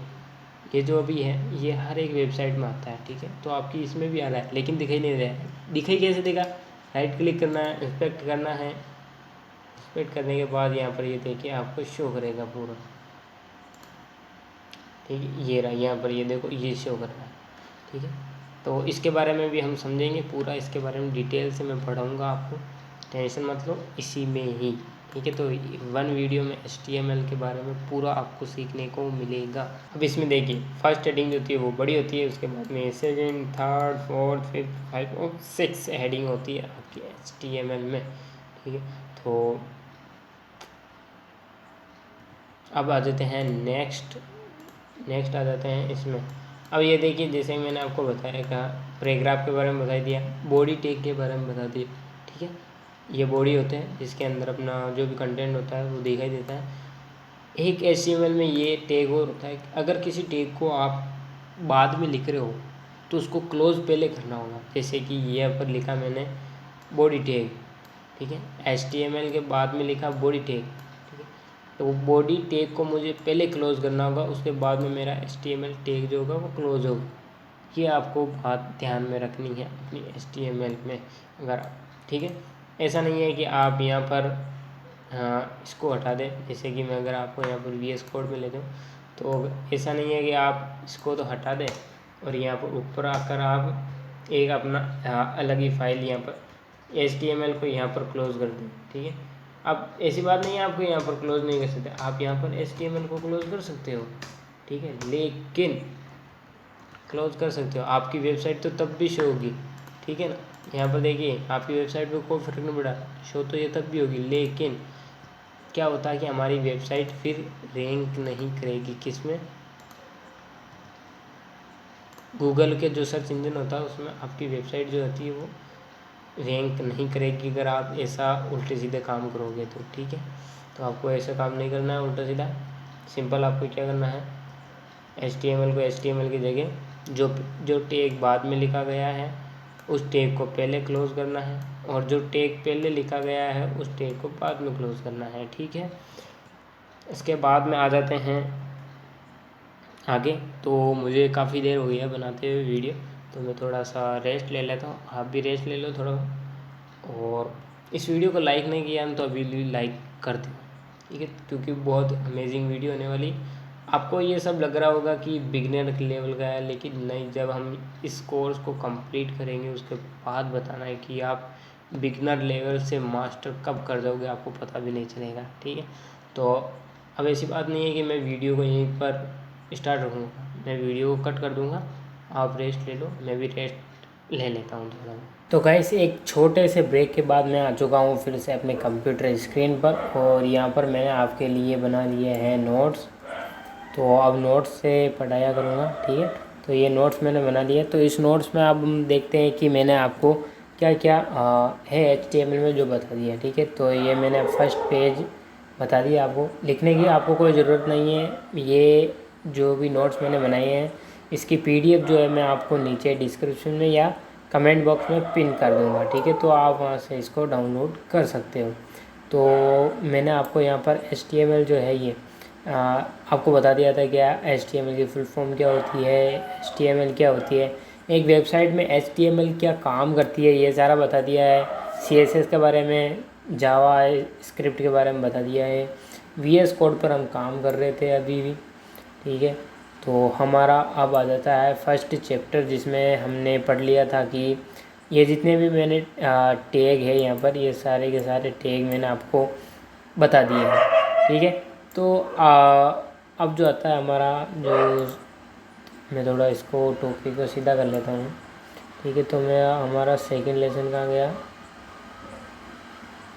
A: जो अभी है ये हर एक वेबसाइट में आता है, ठीक है। तो आपकी इसमें भी आ रहा है लेकिन दिखाई नहीं रहा है। दिखाई कैसे देगा, राइट क्लिक करना है, इंस्पेक्ट करना है। इंस्पेक्ट करने के बाद यहाँ पर ये देखिए आपको शो करेगा पूरा, ठीक है। ये रहा, यहाँ पर ये देखो ये शो कर रहा है, ठीक है। तो इसके बारे में भी हम समझेंगे पूरा, इसके बारे में डिटेल से मैं पढ़ाऊँगा आपको, टेंशन मत लो इसी में ही, ठीक है। तो वन वीडियो में HTML के बारे में पूरा आपको सीखने को मिलेगा। अब इसमें देखिए फर्स्ट हेडिंग जो होती है वो बड़ी होती है, उसके बाद में सेकंड, थर्ड, फोर्थ, फिफ्थ, 5 और 6 हेडिंग होती है आपकी HTML में, ठीक है। तो अब आ जाते हैं नेक्स्ट आ जाते हैं इसमें। अब ये देखिए जैसे मैंने आपको बताया, कहा पैराग्राफ के बारे में बता दिया, बॉडी टैग के बारे में बता दिया, ठीक है। ये बॉडी होते हैं जिसके अंदर अपना जो भी कंटेंट होता है वो दिखाई देता है। एक HTML में ये टैग और होता है, अगर किसी टैग को आप बाद में लिख रहे हो तो उसको क्लोज पहले करना होगा। जैसे कि ये यहाँ पर लिखा मैंने बॉडी टैग, ठीक है, HTML के बाद में लिखा बॉडी टैग, ठीक है। तो बॉडी टैग को मुझे पहले क्लोज करना होगा, उसके बाद में मेरा HTML टैग जो होगा वो क्लोज होगा। ये आपको बात ध्यान में रखनी है अपनी HTML में, अगर ठीक है। ऐसा नहीं है कि आप यहाँ पर इसको हटा दें, जैसे कि मैं अगर आपको यहाँ पर VS कोड में ले दूँ तो ऐसा नहीं है कि आप इसको तो हटा दें और यहाँ पर ऊपर आकर आप एक अपना अलग ही फाइल यहाँ पर HTML को यहाँ पर क्लोज कर दें, ठीक है। अब ऐसी बात नहीं है आपको यहाँ पर क्लोज नहीं कर सकते, आप यहाँ पर HTML को क्लोज कर सकते हो, ठीक है, लेकिन क्लोज कर सकते हो, आपकी वेबसाइट तो तब भी शो होगी, ठीक है ना। यहाँ पर देखिए आपकी वेबसाइट पे कोई फर्क नहीं पड़ा, शो तो ये तब भी होगी, लेकिन क्या होता है कि हमारी वेबसाइट फिर रैंक नहीं करेगी, किसमें, गूगल के जो सर्च इंजन होता है उसमें आपकी वेबसाइट जो होती है वो रैंक नहीं करेगी अगर आप ऐसा उल्टे सीधे काम करोगे तो, ठीक है। तो आपको ऐसा काम नहीं करना है उल्टा सीधा, सिंपल आपको क्या करना है, HTML को HTML की जगह जो टैग बाद में लिखा गया है उस टैग को पहले क्लोज करना है, और जो टैग पहले लिखा गया है उस टैग को बाद में क्लोज करना है, ठीक है। इसके बाद में आ जाते हैं आगे। तो मुझे काफ़ी देर हो गई है बनाते हुए वीडियो, तो मैं थोड़ा सा रेस्ट ले लेता हूँ, आप भी रेस्ट ले लो थोड़ा। और इस वीडियो को लाइक नहीं किया तो अभी लाइक कर दो, ठीक है, क्योंकि बहुत अमेजिंग वीडियो होने वाली। आपको ये सब लग रहा होगा कि बिगनर लेवल का है, लेकिन नहीं, जब हम इस कोर्स को कंप्लीट करेंगे उसके बाद बताना है कि आप बिगनर लेवल से मास्टर कब कर जाओगे, आपको पता भी नहीं चलेगा, ठीक है। तो अब ऐसी बात नहीं है कि मैं वीडियो को यहीं पर स्टार्ट रखूँगा, मैं वीडियो को कट कर दूँगा, आप रेस्ट ले लो, मैं भी रेस्ट ले लेता हूँ थोड़ा। तो गाइस एक छोटे से ब्रेक के बाद मैं आ चुका हूँ फिर से अपने कंप्यूटर स्क्रीन पर, और यहाँ पर मैंने आपके लिए बना लिए हैं नोट्स। तो अब नोट्स से पढ़ाया करूँगा, ठीक है। तो ये नोट्स मैंने बना लिए, तो इस नोट्स में अब हम देखते हैं कि मैंने आपको क्या क्या है HTML में जो बता दिया, ठीक है। तो ये मैंने फर्स्ट पेज बता दिया, आपको लिखने की आपको कोई ज़रूरत नहीं है। ये जो भी नोट्स मैंने बनाए हैं इसकी PDF जो है मैं आपको नीचे डिस्क्रिप्शन में या कमेंट बॉक्स में पिन कर दूँगा, ठीक है। तो आप वहाँ से इसको डाउनलोड कर सकते हो। तो मैंने आपको यहाँ पर HTML जो है ये आपको बता दिया था क्या HTML की फुल फॉर्म क्या होती है, HTML क्या होती है, एक वेबसाइट में HTML क्या काम करती है ये सारा बता दिया है। CSS के बारे में, जावा स्क्रिप्ट के बारे में बता दिया है। VS कोड पर हम काम कर रहे थे अभी भी, ठीक है। तो हमारा अब आ जाता है फर्स्ट चैप्टर, जिसमें हमने पढ़ लिया था कि ये जितने भी मैंने टैग है यहाँ पर, ये सारे के सारे टैग मैंने आपको बता दिए हैं, ठीक है। तो अब जो आता है हमारा जो, मैं थोड़ा इसको टॉपिक को सीधा कर लेता हूँ, ठीक है। तो मैं हमारा सेकंड लेसन कहाँ गया,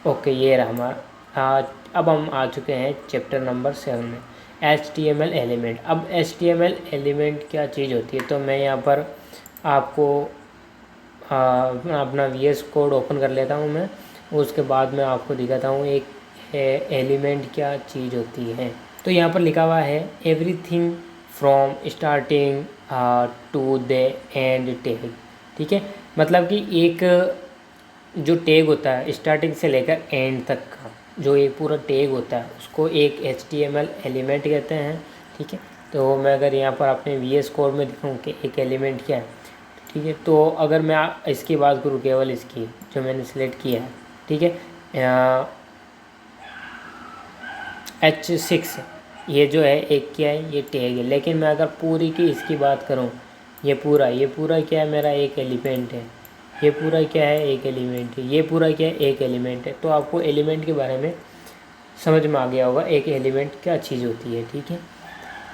A: ओके ये रहा हमारा। अब हम आ चुके हैं चैप्टर नंबर 7 में, HTML एलिमेंट। अब HTML एलिमेंट क्या चीज़ होती है, तो मैं यहाँ पर आपको अपना VS कोड ओपन कर लेता हूँ मैं, उसके बाद मैं आपको दिखाता हूँ एक एलिमेंट क्या चीज़ होती है। तो यहाँ पर लिखा हुआ है everything from starting to the end tag. ठीक है, मतलब कि एक जो टैग होता है स्टार्टिंग से लेकर एंड तक का जो एक पूरा टैग होता है उसको एक HTML एलिमेंट कहते हैं। ठीक है, तो मैं अगर यहाँ पर अपने VS कोड में दिखाऊँ कि एक एलिमेंट क्या है, ठीक है, तो अगर मैं इसकी बात करूँ केवल इसकी जो मैंने सेलेक्ट किया है, ठीक है, H6 ये जो है एक क्या है, ये टैग है। लेकिन मैं अगर पूरी की इसकी बात करूँ, ये पूरा क्या है, मेरा एक एलिमेंट है। ये पूरा क्या है, एक एलिमेंट है। ये पूरा क्या है, एक एलिमेंट है। तो आपको एलिमेंट के बारे में समझ में आ गया होगा एक एलिमेंट क्या चीज़ होती है। ठीक है,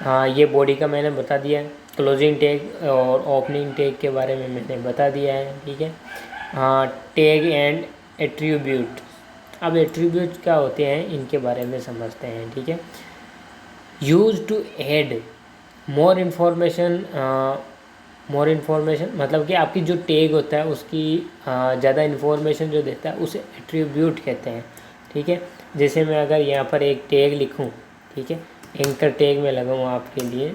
A: हाँ, ये बॉडी का मैंने बता दिया है। क्लोजिंग टैग और ओपनिंग टैग के बारे में मैंने बता दिया है। ठीक है, हाँ, टैग एंड एट्रीब्यूट। अब एट्रीब्यूट क्या होते हैं इनके बारे में समझते हैं। ठीक है, use to add more information मतलब कि आपकी जो टैग होता है उसकी ज़्यादा इन्फॉर्मेशन जो देता है उसे एट्रीब्यूट कहते हैं। ठीक है, जैसे मैं अगर यहाँ पर एक टैग लिखूँ, ठीक है, एंकर टैग में लगाऊँ आपके लिए,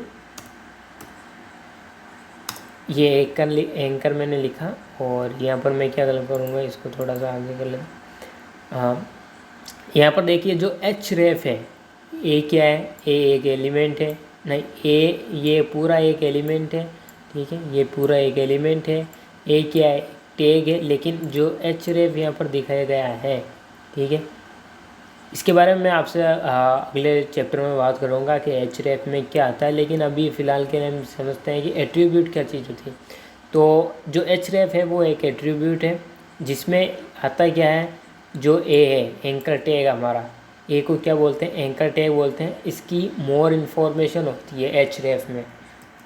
A: ये एंकर मैंने लिखा और यहाँ पर मैं क्या करूँगा, इसको थोड़ा सा आगे कर लें। यहाँ पर देखिए जो href है, ए क्या है, ए एक एलिमेंट है, नहीं ए ये पूरा एक एलिमेंट है। ठीक है, ये पूरा एक एलिमेंट है। ए क्या है, टैग है। लेकिन जो href यहाँ पर दिखाया गया है, ठीक है, इसके बारे में मैं आपसे अगले चैप्टर में बात करूँगा कि href में क्या आता है। लेकिन अभी फ़िलहाल के लिए हम समझते हैं कि एट्रीब्यूट क्या चीज़ होती है। तो जो href है वो एक एट्रीब्यूट है जिसमें आता क्या है, जो ए है एंकर टैग हमारा, ए को क्या बोलते हैं, एंकर टैग बोलते हैं। इसकी मोर इन्फॉर्मेशन होती है href में।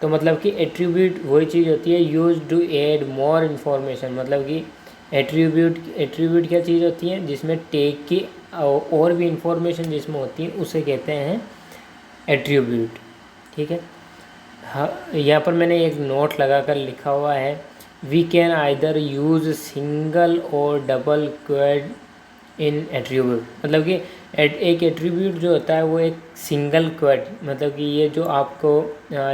A: तो मतलब कि एट्रीब्यूट वही चीज़ होती है use to add more information. मतलब कि एट्रीब्यूट क्या चीज़ होती है जिसमें टैग की और भी इंफॉर्मेशन जिसमें होती है उसे कहते हैं एट्रीब्यूट। ठीक है, हाँ, यहाँ पर मैंने एक नोट लगा कर लिखा हुआ है, we can either use single और डबल क्वेड इन एट्रीब्यूट। मतलब कि एक एट्रीब्यूट जो होता है वो एक सिंगल क्वेड, मतलब कि ये जो आपको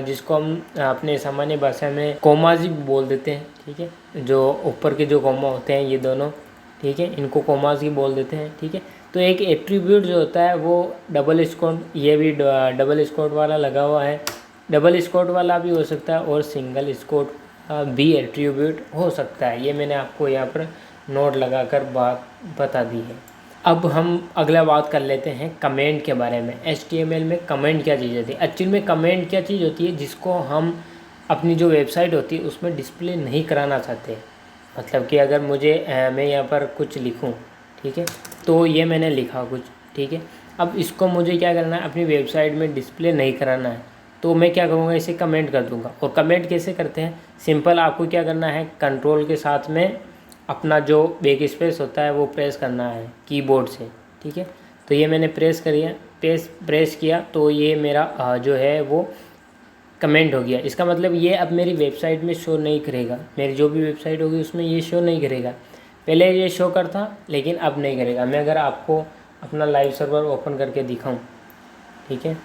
A: जिसको हम अपने सामान्य भाषा में कोमाजी बोल देते हैं। ठीक है, जो ऊपर के जो कोमा होते हैं ये दोनों, ठीक है, इनको कोमाजी बोल देते हैं। ठीक है, तो एक एट्रीब्यूट जो होता है वो डबल स्कोट, ये भी डबल स्कोट वाला लगा हुआ है, डबल स्कोट वाला भी हो सकता है और सिंगल स्कोट भी एट्रीब्यूट हो सकता है। ये मैंने आपको यहाँ पर नोट लगाकर बात बता दी है। अब हम अगला बात कर लेते हैं कमेंट के बारे में। HTML में कमेंट क्या चीज़ होती है। एक्चुअली में कमेंट क्या चीज़ होती है जिसको हम अपनी जो वेबसाइट होती है उसमें डिस्प्ले नहीं कराना चाहते। मतलब कि अगर मुझे मैं यहाँ पर कुछ लिखूँ, ठीक है, तो ये मैंने लिखा कुछ, ठीक है, अब इसको मुझे क्या करना है, अपनी वेबसाइट में डिस्प्ले नहीं कराना है, तो मैं क्या करूँगा, इसे कमेंट कर दूँगा। और कमेंट कैसे करते हैं, सिंपल, आपको क्या करना है, कंट्रोल के साथ में अपना जो बैक स्पेस होता है वो प्रेस करना है कीबोर्ड से। ठीक है, तो ये मैंने प्रेस किया तो ये मेरा जो है वो कमेंट हो गया। इसका मतलब ये अब मेरी वेबसाइट में शो नहीं करेगा, मेरी जो भी वेबसाइट होगी उसमें ये शो नहीं करेगा। पहले ये शो करता लेकिन अब नहीं करेगा। मैं अगर आपको अपना लाइव सर्वर ओपन करके दिखाऊं, ठीक है,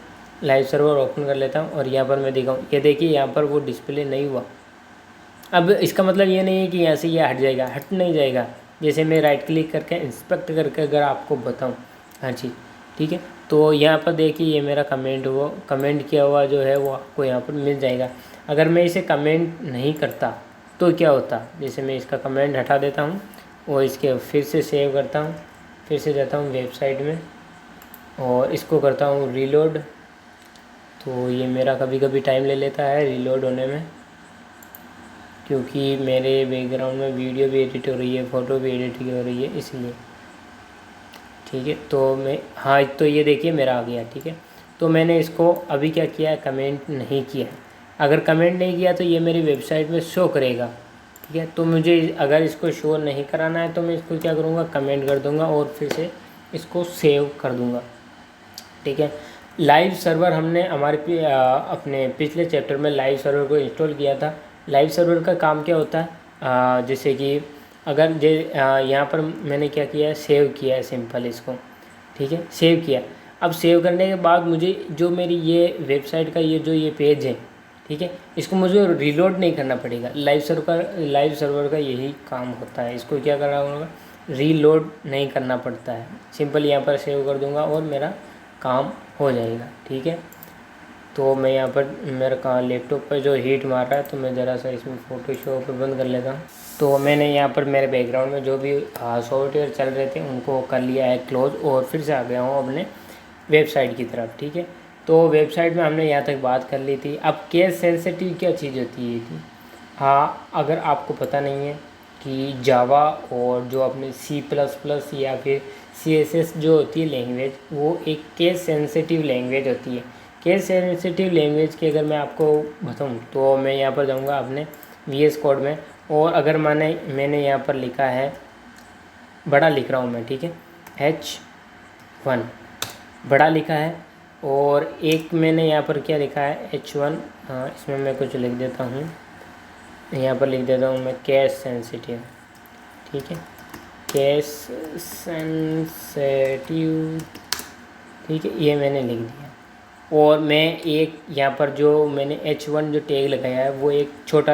A: लाइव सर्वर ओपन कर लेता हूं और यहाँ पर मैं दिखाऊं, ये देखिए यहाँ पर वो डिस्प्ले नहीं हुआ। अब इसका मतलब ये नहीं है कि यहाँ से ये हट जाएगा, हट नहीं जाएगा। जैसे मैं राइट क्लिक करके इंस्पेक्ट करके अगर आपको बताऊँ, हाँ जी, ठीक है, तो यहाँ पर देखिए ये मेरा कमेंट किया हुआ जो है वो आपको यहाँ पर मिल जाएगा। अगर मैं इसे कमेंट नहीं करता तो क्या होता, जैसे मैं इसका कमेंट हटा देता हूँ और इसके फिर से सेव करता हूँ, फिर से जाता हूँ वेबसाइट में और इसको करता हूँ रीलोड, तो ये मेरा कभी कभी टाइम ले लेता है रीलोड होने में, क्योंकि मेरे बैकग्राउंड में वीडियो भी एडिट हो रही है, फ़ोटो भी एडिट हो रही है, इसलिए। ठीक है, तो मैं, हाँ, तो ये देखिए मेरा आ गया। ठीक है, तो मैंने इसको अभी क्या किया है, कमेंट नहीं किया। अगर कमेंट नहीं किया तो ये मेरी वेबसाइट में शो करेगा। ठीक है, तो मुझे अगर इसको शो नहीं कराना है तो मैं इसको क्या करूँगा, कमेंट कर दूँगा और फिर से इसको सेव कर दूँगा। ठीक है, लाइव सर्वर हमने अपने पिछले चैप्टर में लाइव सर्वर को इंस्टॉल किया था। लाइव सर्वर का काम क्या होता है, जैसे कि अगर यहाँ पर मैंने क्या किया है, सेव किया है सिंपल इसको, ठीक है, सेव किया। अब सेव करने के बाद मुझे जो मेरी ये वेबसाइट का ये पेज है, ठीक है, इसको मुझे रीलोड नहीं करना पड़ेगा। लाइव सर्वर का यही काम होता है। इसको क्या करना होगा, रीलोड नहीं करना पड़ता है। सिंपल यहाँ पर सेव कर दूँगा और मेरा काम हो जाएगा। ठीक है, तो मैं यहाँ पर मेरा लैपटॉप पर जो हीट मार रहा है, तो मैं ज़रा सा इसमें फ़ोटोशॉप बंद कर लेता हूँ। तो मैंने यहाँ पर मेरे बैकग्राउंड में जो भी सॉफ्टवेयर चल रहे थे उनको कर लिया है क्लोज, और फिर से आ गया हूँ अपने वेबसाइट की तरफ। ठीक है, तो वेबसाइट में हमने यहाँ तक बात कर ली थी। अब केस सेंसिटिव क्या चीज़ होती है थी। हाँ, अगर आपको पता नहीं है कि जावा और जो अपने C++ या फिर CSS जो होती है लैंग्वेज, वो एक केस सेंसिटिव लैंग्वेज होती है। केस सेंसिटिव लैंग्वेज की अगर मैं आपको बताऊँ तो मैं यहाँ पर जाऊँगा अपने VS कोड में, और अगर मैंने यहाँ पर लिखा है, बड़ा लिख रहा हूँ मैं, ठीक है, H1 बड़ा लिखा है, और एक मैंने यहाँ पर क्या लिखा है H1, हाँ इसमें मैं कुछ लिख देता हूँ, यहाँ पर लिख देता हूँ मैं केस सेंसिटिव। ठीक है, केस सेंसिटिव, ठीक है, ये मैंने लिख दिया। और मैं एक यहाँ पर जो मैंने H1 जो टैग लगाया है वो एक छोटा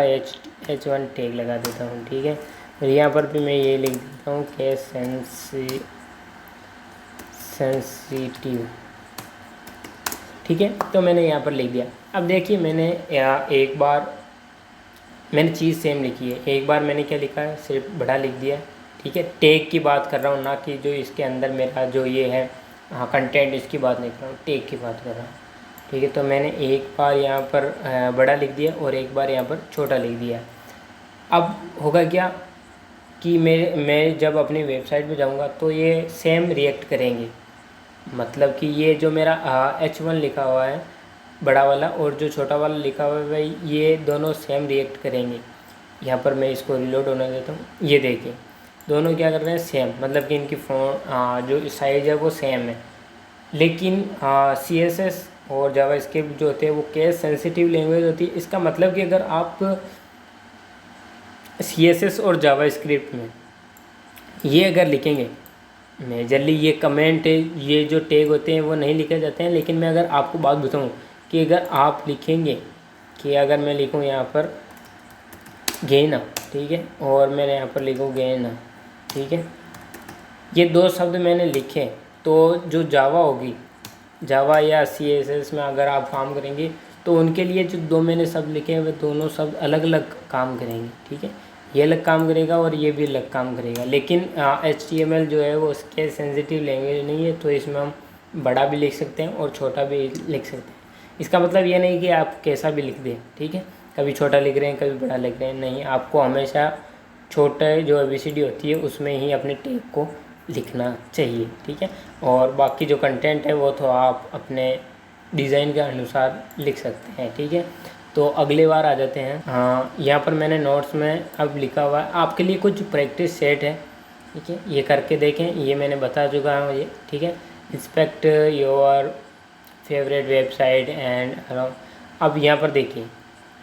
A: H1 टैग लगा देता हूँ। ठीक है, और यहाँ पर भी मैं ये लिख देता हूँ केस सेंसिटिव। ठीक है, तो मैंने यहाँ पर लिख दिया। अब देखिए, मैंने यहाँ एक बार मैंने चीज़ सेम लिखी है, एक बार मैंने क्या लिखा है, सिर्फ बड़ा लिख दिया। ठीक है, टैग की बात कर रहा हूँ, ना कि जो इसके अंदर मेरा जो ये है कंटेंट, इसकी बात नहीं कर रहा हूँ, टैग की बात कर रहा हूँ। ठीक है, तो मैंने एक बार यहाँ पर बड़ा लिख दिया और एक बार यहाँ पर छोटा लिख दिया। अब होगा क्या कि मैं जब अपनी वेबसाइट पे जाऊँगा तो ये सेम रिएक्ट करेंगे। मतलब कि ये जो मेरा H1 लिखा हुआ है बड़ा वाला और जो छोटा वाला लिखा हुआ है भाई, ये दोनों सेम रिएक्ट करेंगे। यहाँ पर मैं इसको रिलोड होने देता हूँ। ये देखिए, दोनों क्या कर रहे हैं, सेम, मतलब कि इनकी जो साइज है वो सेम है। लेकिन CSS और जावास्क्रिप्ट जो होते हैं वो केस सेंसिटिव लैंग्वेज होती है। इसका मतलब कि अगर आप CSS और जावास्क्रिप्ट में ये अगर लिखेंगे, मेजरली ये कमेंट, ये जो टैग होते हैं वो नहीं लिखे जाते हैं। लेकिन मैं अगर आपको बात बताऊँ कि अगर आप लिखेंगे कि अगर मैं लिखूँ यहाँ पर गेना, ठीक है, और मैंने यहाँ पर लिखूँ गेना, ठीक है, ये दो शब्द मैंने लिखे, तो जो जावा होगी, जावा या CSS में अगर आप काम करेंगे तो उनके लिए जो दो मैंने शब्द लिखे हैं वे दोनों शब्द अलग अलग काम करेंगे। ठीक है, ये अलग काम करेगा और ये भी अलग काम करेगा। लेकिन HTML जो है वो उसके सेंसिटिव लैंग्वेज नहीं है, तो इसमें हम बड़ा भी लिख सकते हैं और छोटा भी लिख सकते हैं। इसका मतलब ये नहीं कि आप कैसा भी लिख दें। ठीक है, कभी छोटा लिख रहे हैं कभी बड़ा लिख रहे हैं, नहीं, आपको हमेशा छोटे जो ABCD होती है उसमें ही अपने टैग को लिखना चाहिए। ठीक है, और बाकी जो कंटेंट है वो तो आप अपने डिज़ाइन के अनुसार लिख सकते हैं। ठीक है, तो अगले बार आ जाते हैं। हाँ, यहाँ पर मैंने नोट्स में अब लिखा हुआ है आपके लिए कुछ प्रैक्टिस सेट है। ठीक है, ये करके देखें, ये मैंने बता चुका हूँ ये। ठीक है, inspect your favourite website and around. अब यहाँ पर देखिए,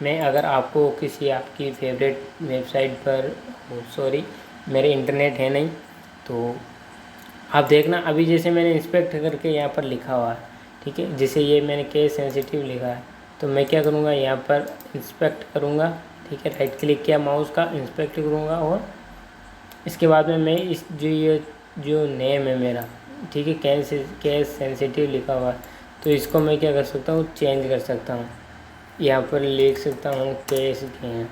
A: मैं अगर आपको किसी आपकी फेवरेट वेबसाइट पर, सॉरी मेरे इंटरनेट है नहीं, तो आप देखना अभी जैसे मैंने इंस्पेक्ट करके यहाँ पर लिखा हुआ है, ठीक है, जैसे ये मैंने केस सेंसिटिव लिखा है, तो मैं क्या करूँगा, यहाँ पर इंस्पेक्ट करूँगा। ठीक है, राइट क्लिक किया माउस का, इंस्पेक्ट करूँगा, और इसके बाद में मैं इस ये जो नेम है मेरा, ठीक है, केस सेंसिटिव लिखा हुआ है, तो इसको मैं क्या कर सकता हूँ, चेंज कर सकता हूँ। यहाँ पर लिख सकता हूँ केस गहना,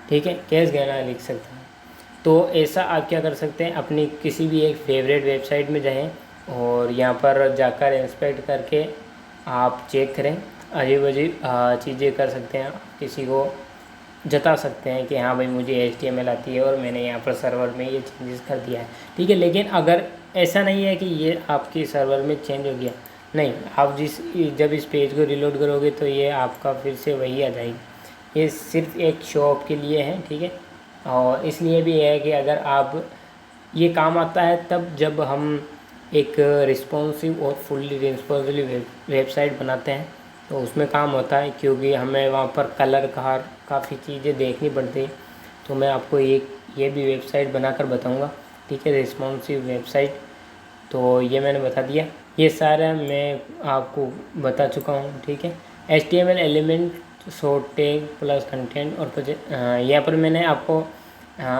A: ठीक है, केस गहना लिख सकता हूँ। तो ऐसा आप क्या कर सकते हैं, अपनी किसी भी एक फेवरेट वेबसाइट में जाएं और यहाँ पर जाकर इंस्पेक्ट करके आप चेक करें, अजीब अजीब चीज़ें कर सकते हैं, किसी को जता सकते हैं कि हाँ भाई मुझे HTML आती है और मैंने यहाँ पर सर्वर में ये चेंजेस कर दिया है। ठीक है, लेकिन अगर ऐसा नहीं है कि ये आपकी सर्वर में चेंज हो गया, नहीं, आप जब इस पेज को रिलोड करोगे तो ये आपका फिर से वही आ जाएगी। ये सिर्फ एक शो ऑफ के लिए है। ठीक है, और इसलिए भी है कि अगर आप, ये काम आता है तब जब हम एक रिस्पॉन्सिव और फुल्ली रिस्पॉन्सिव वेबसाइट बनाते हैं, तो उसमें काम होता है, क्योंकि हमें वहाँ पर कलर काफ़ी चीज़ें देखनी पड़ती है। तो मैं आपको ये भी वेबसाइट बनाकर बताऊँगा। ठीक है, रिस्पॉन्सिव वेबसाइट, तो ये मैंने बता दिया, ये सारा मैं आपको बता चुका हूँ, ठीक है। HTML element short tag plus content और यहाँ पर मैंने आपको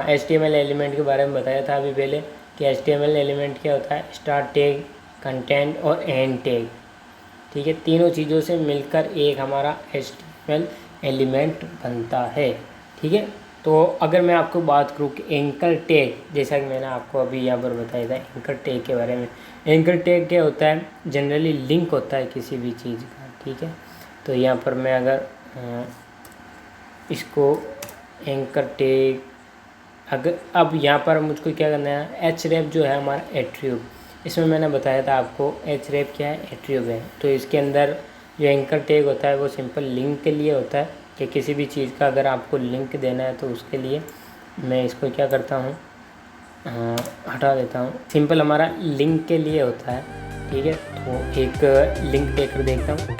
A: HTML एलिमेंट के बारे में बताया था अभी पहले कि HTML एलिमेंट क्या होता है, स्टार्ट टैग, कंटेंट और एंड टैग, ठीक है। तीनों चीज़ों से मिलकर एक हमारा HTML एलिमेंट बनता है, ठीक है। तो अगर मैं आपको बात करूँ कि एंकर टैग, जैसा कि मैंने आपको अभी यहाँ पर बताया था एंकर टैग के बारे में। एंकर टैग क्या होता है, जनरली लिंक होता है किसी भी चीज़ का, ठीक है। तो यहाँ पर मैं अगर इसको एंकर टैग, अगर अब यहाँ पर मुझको क्या करना है, href जो है हमारा एट्रीब्यूट, इसमें मैंने बताया था आपको href क्या है, एट्रीब्यूट है। तो इसके अंदर जो एंकर टैग होता है वो सिंपल लिंक के लिए होता है कि किसी भी चीज़ का अगर आपको लिंक देना है तो उसके लिए मैं इसको क्या करता हूँ, हटा देता हूँ। सिंपल हमारा लिंक के लिए होता है, ठीक है। तो एक लिंक देकर देखता हूँ।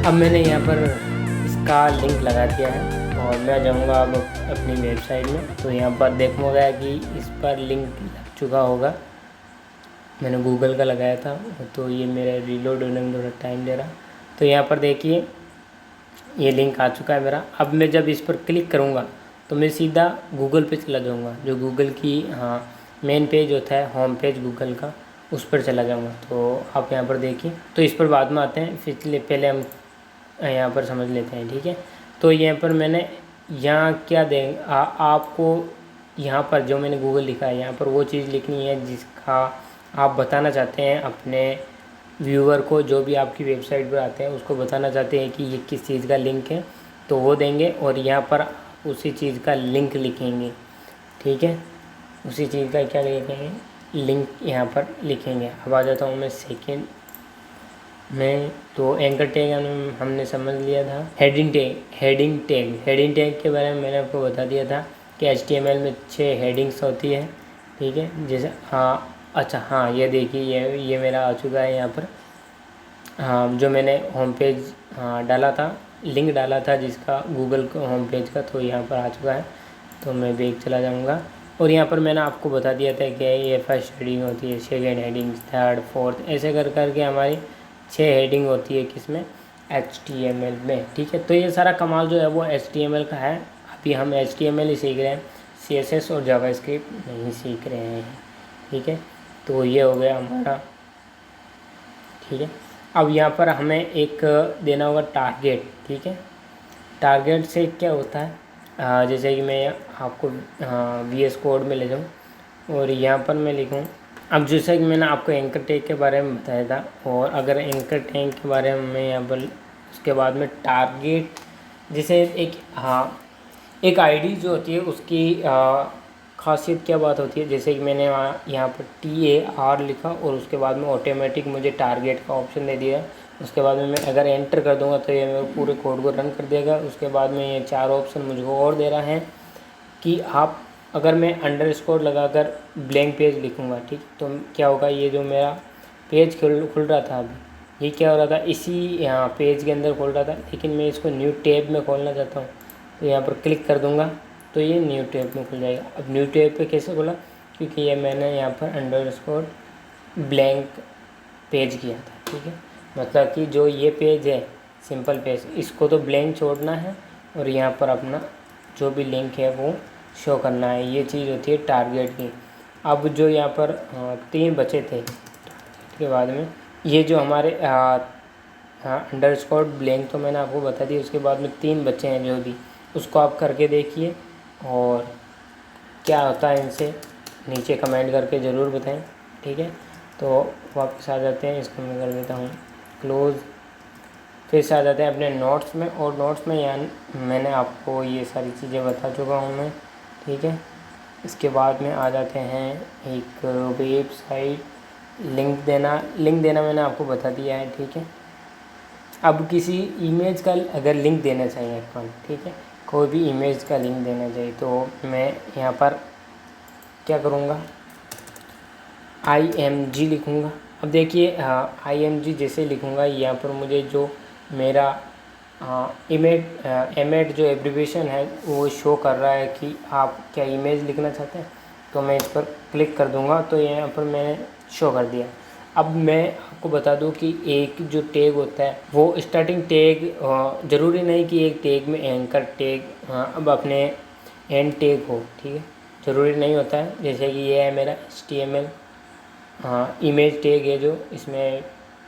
A: अब मैंने यहाँ पर इसका लिंक लगा दिया है और मैं जाऊँगा अब अपनी वेबसाइट में। तो यहाँ पर देखूँगा कि इस पर लिंक लग चुका होगा, मैंने गूगल का लगाया था। तो ये मेरा रीलोड होने में थोड़ा टाइम ले रहा। तो यहाँ पर देखिए ये लिंक आ चुका है मेरा। अब मैं जब इस पर क्लिक करूँगा तो मैं सीधा गूगल पे चला जाऊँगा, जो गूगल की मेन पेज होता है, होम पेज गूगल का, उस पर चला जाऊँगा। तो आप यहाँ पर देखिए, तो इस पर बाद में आते हैं, पहले हम यहाँ पर समझ लेते हैं, ठीक है। तो यहाँ पर मैंने यहाँ क्या दें आपको यहाँ पर जो मैंने गूगल लिखा है यहाँ पर वो चीज़ लिखनी है जिसका आप बताना चाहते हैं अपने व्यूअर को, जो भी आपकी वेबसाइट पर आते हैं उसको बताना चाहते हैं कि ये किस चीज़ का लिंक है, तो वो देंगे और यहाँ पर उसी चीज़ का लिंक लिखेंगे, ठीक है। उसी चीज़ का क्या लिखेंगे, लिंक यहाँ पर लिखेंगे। अब आ जाता हूँ मैं सेकेंड में। तो एंकर टैग हमने समझ लिया था। हेडिंग टैग के बारे में मैंने आपको बता दिया था कि HTML में 6 हेडिंग्स होती है, ठीक है। जैसे अच्छा हाँ, ये देखिए ये मेरा आ चुका है यहाँ पर। जो मैंने होम पेज डाला था, लिंक डाला था जिसका गूगल होम पेज का, तो यहाँ पर आ चुका है। तो मैं बैक चला जाऊँगा और यहाँ पर मैंने आपको बता दिया था कि ये फर्स्ट हेडिंग होती है, सेकेंड हेडिंग, थर्ड, फोर्थ, ऐसे करके हमारी 6 हेडिंग होती है किसमें, HTML में, ठीक है। तो ये सारा कमाल जो है वो HTML का है। अभी हम HTML ही सीख रहे हैं, CSS और जावास्क्रिप्ट नहीं सीख रहे हैं, ठीक है। तो ये हो गया हमारा, ठीक है। अब यहाँ पर हमें एक देना होगा टारगेट, ठीक है। टारगेट से क्या होता है, जैसे कि मैं आपको VS कोड में ले जाऊँ और यहाँ पर मैं लिखूँ। अब जैसे कि मैंने आपको एंकर टैग के बारे में बताया था, और अगर एंकर टैग के बारे में मैं यहाँ पर उसके बाद में टारगेट, जैसे एक आईडी जो होती है उसकी खासियत क्या बात होती है, जैसे कि मैंने यहाँ पर TAR लिखा और उसके बाद में ऑटोमेटिक मुझे टारगेट का ऑप्शन दे दिया। उसके बाद में मैं अगर एंटर कर दूंगा तो ये मेरे पूरे कोड को रन कर देगा। उसके बाद में ये 4 ऑप्शन मुझको और दे रहा है कि आप, अगर मैं अंडरस्कोर लगाकर ब्लैंक पेज लिखूँगा, ठीक, तो क्या होगा, ये जो मेरा पेज खुल रहा था अभी, ये क्या हो रहा था, इसी यहाँ पेज के अंदर खोल रहा था, लेकिन मैं इसको न्यू टैब में खोलना चाहता हूँ। तो यहाँ पर क्लिक कर दूँगा तो ये न्यू टैब में खुल जाएगा। अब न्यू टैब पे कैसे खोला, क्योंकि ये मैंने यहाँ पर अंडरस्कोर ब्लैंक पेज किया था, ठीक है। मतलब कि जो ये पेज है सिंपल पेज, इसको तो ब्लैंक छोड़ना है और यहाँ पर अपना जो भी लिंक है वो शो करना है। ये चीज़ होती है टारगेट की। अब जो यहाँ पर 3 बचे थे के बाद में, ये जो हमारे अंडरस्कोर ब्लैंक तो मैंने आपको बता दिया, उसके बाद में 3 बचे हैं जो भी, उसको आप करके देखिए और क्या होता है इनसे नीचे कमेंट करके ज़रूर बताएं, ठीक है। तो वापस आ जाते हैं, इसको मैं कर देता हूँ क्लोज़। फिर से आ जाते हैं अपने नोट्स में, और नोट्स में यहाँ मैंने आपको ये सारी चीज़ें बता चुका हूँ मैं, ठीक है। इसके बाद में आ जाते हैं एक वेबसाइट, लिंक देना मैंने आपको बता दिया है, ठीक है। अब किसी इमेज का अगर लिंक देना चाहिए अपन, ठीक है, कोई भी इमेज का लिंक देना चाहिए, तो मैं यहाँ पर क्या करूँगा, IMG लिखूँगा। अब देखिए IMG जैसे लिखूँगा, यहाँ पर मुझे जो मेरा इमेज जो एब्रीविएशन है वो शो कर रहा है कि आप क्या इमेज लिखना चाहते हैं। तो मैं इस पर क्लिक कर दूंगा तो यहाँ पर मैंने शो कर दिया। अब मैं आपको बता दूं कि एक जो टैग होता है वो स्टार्टिंग टैग ज़रूरी नहीं कि एक टैग में एंकर टैग अब अपने एंड टैग हो, ठीक है, ज़रूरी नहीं होता है। जैसे कि ये है मेरा HTML इमेज टैग है, जो इसमें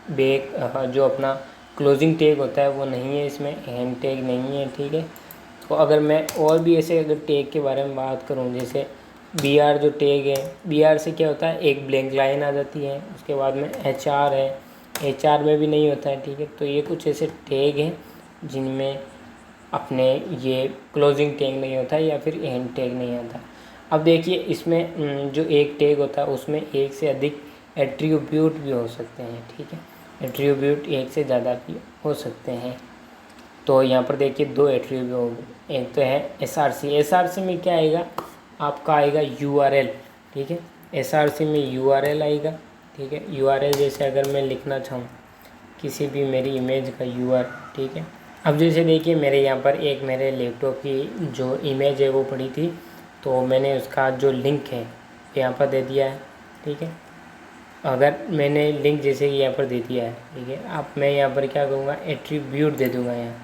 A: बैक जो अपना क्लोजिंग टैग होता है वो नहीं है, इसमें एंड टैग नहीं है, ठीक है। तो अगर मैं और भी ऐसे अगर टैग के बारे में बात करूं, जैसे BR जो टैग है, BR से क्या होता है, एक ब्लैंक लाइन आ जाती है, उसके बाद में HR है, HR में भी नहीं होता है, ठीक है। तो ये कुछ ऐसे टैग हैं जिनमें अपने ये क्लोजिंग टैग नहीं होता है या फिर एंड टैग नहीं आता। अब देखिए इसमें जो एक टैग होता है उसमें एक से अधिक एट्रीब्यूट भी हो सकते हैं, ठीक है, एट्रीब्यूट एक से ज़्यादा भी हो सकते हैं। तो यहाँ पर देखिए 2 एट्रीब्यूट हो गए, एक तो है SRC में क्या आएगा, आपका आएगा URL, ठीक है, SRC में URL आएगा, ठीक है। URL जैसे अगर मैं लिखना चाहूँ किसी भी मेरी इमेज का URL, ठीक है। अब जैसे देखिए मेरे यहाँ पर एक मेरे लैपटॉप की जो इमेज है वो पड़ी थी, तो मैंने उसका जो लिंक है यहाँ पर दे दिया है, ठीक है। अगर मैंने लिंक जैसे कि यहाँ पर दे दिया है, ठीक है, अब मैं यहाँ पर क्या करूँगा, एट्रीब्यूट दे दूँगा, यहाँ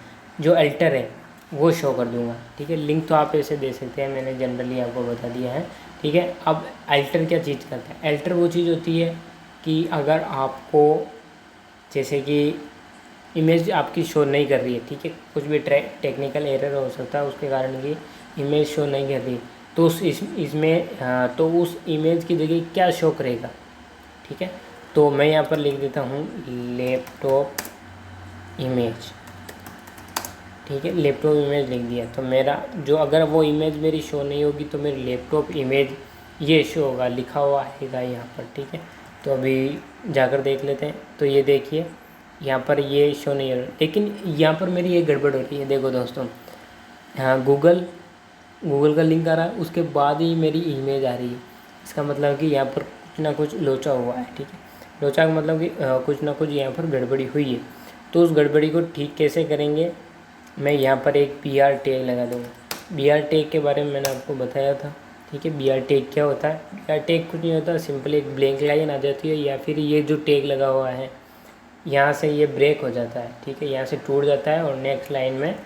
A: जो अल्टर है वो शो कर दूँगा, ठीक है। लिंक तो आप ऐसे दे सकते हैं, मैंने जनरली आपको बता दिया है, ठीक है। अब अल्टर क्या चीज़ करता है, अल्टर वो चीज़ होती है कि अगर आपको जैसे कि इमेज आपकी शो नहीं कर रही है, ठीक है, कुछ भी टेक्निकल एरर हो सकता है उसके कारण की इमेज शो नहीं कर रही, तो इसमें तो उस इमेज की जगह क्या शो करेगा, ठीक है। तो मैं यहाँ पर लिख देता हूँ लैपटॉप इमेज, ठीक है, लैपटॉप इमेज लिख दिया। तो मेरा जो अगर वो इमेज मेरी शो नहीं होगी तो मेरी लैपटॉप इमेज ये शो होगा, लिखा हुआ आएगा यहाँ पर, ठीक है। तो अभी जाकर देख लेते हैं। तो ये देखिए यहाँ पर ये शो नहीं हो रहा, लेकिन यहाँ पर मेरी एक गड़बड़ हो रही है। देखो दोस्तों, हाँ गूगल का लिंक आ रहा है, उसके बाद ही मेरी इमेज आ रही है। इसका मतलब कि यहाँ पर कुछ ना कुछ लोचा हुआ है, ठीक है। लोचा का मतलब कि कुछ ना कुछ यहाँ पर गड़बड़ी हुई है। तो उस गड़बड़ी को ठीक कैसे करेंगे, मैं यहाँ पर एक BR टैग लगा दूँगा। BR टैग के बारे में मैंने आपको बताया था, ठीक है। BR टैग क्या होता है, BR टैग कुछ नहीं होता, सिंपल एक ब्लैंक लाइन आ जाती है, या फिर ये जो टैग लगा हुआ है यहाँ से ये ब्रेक हो जाता है, ठीक है, यहाँ से टूट जाता है और नेक्स्ट लाइन में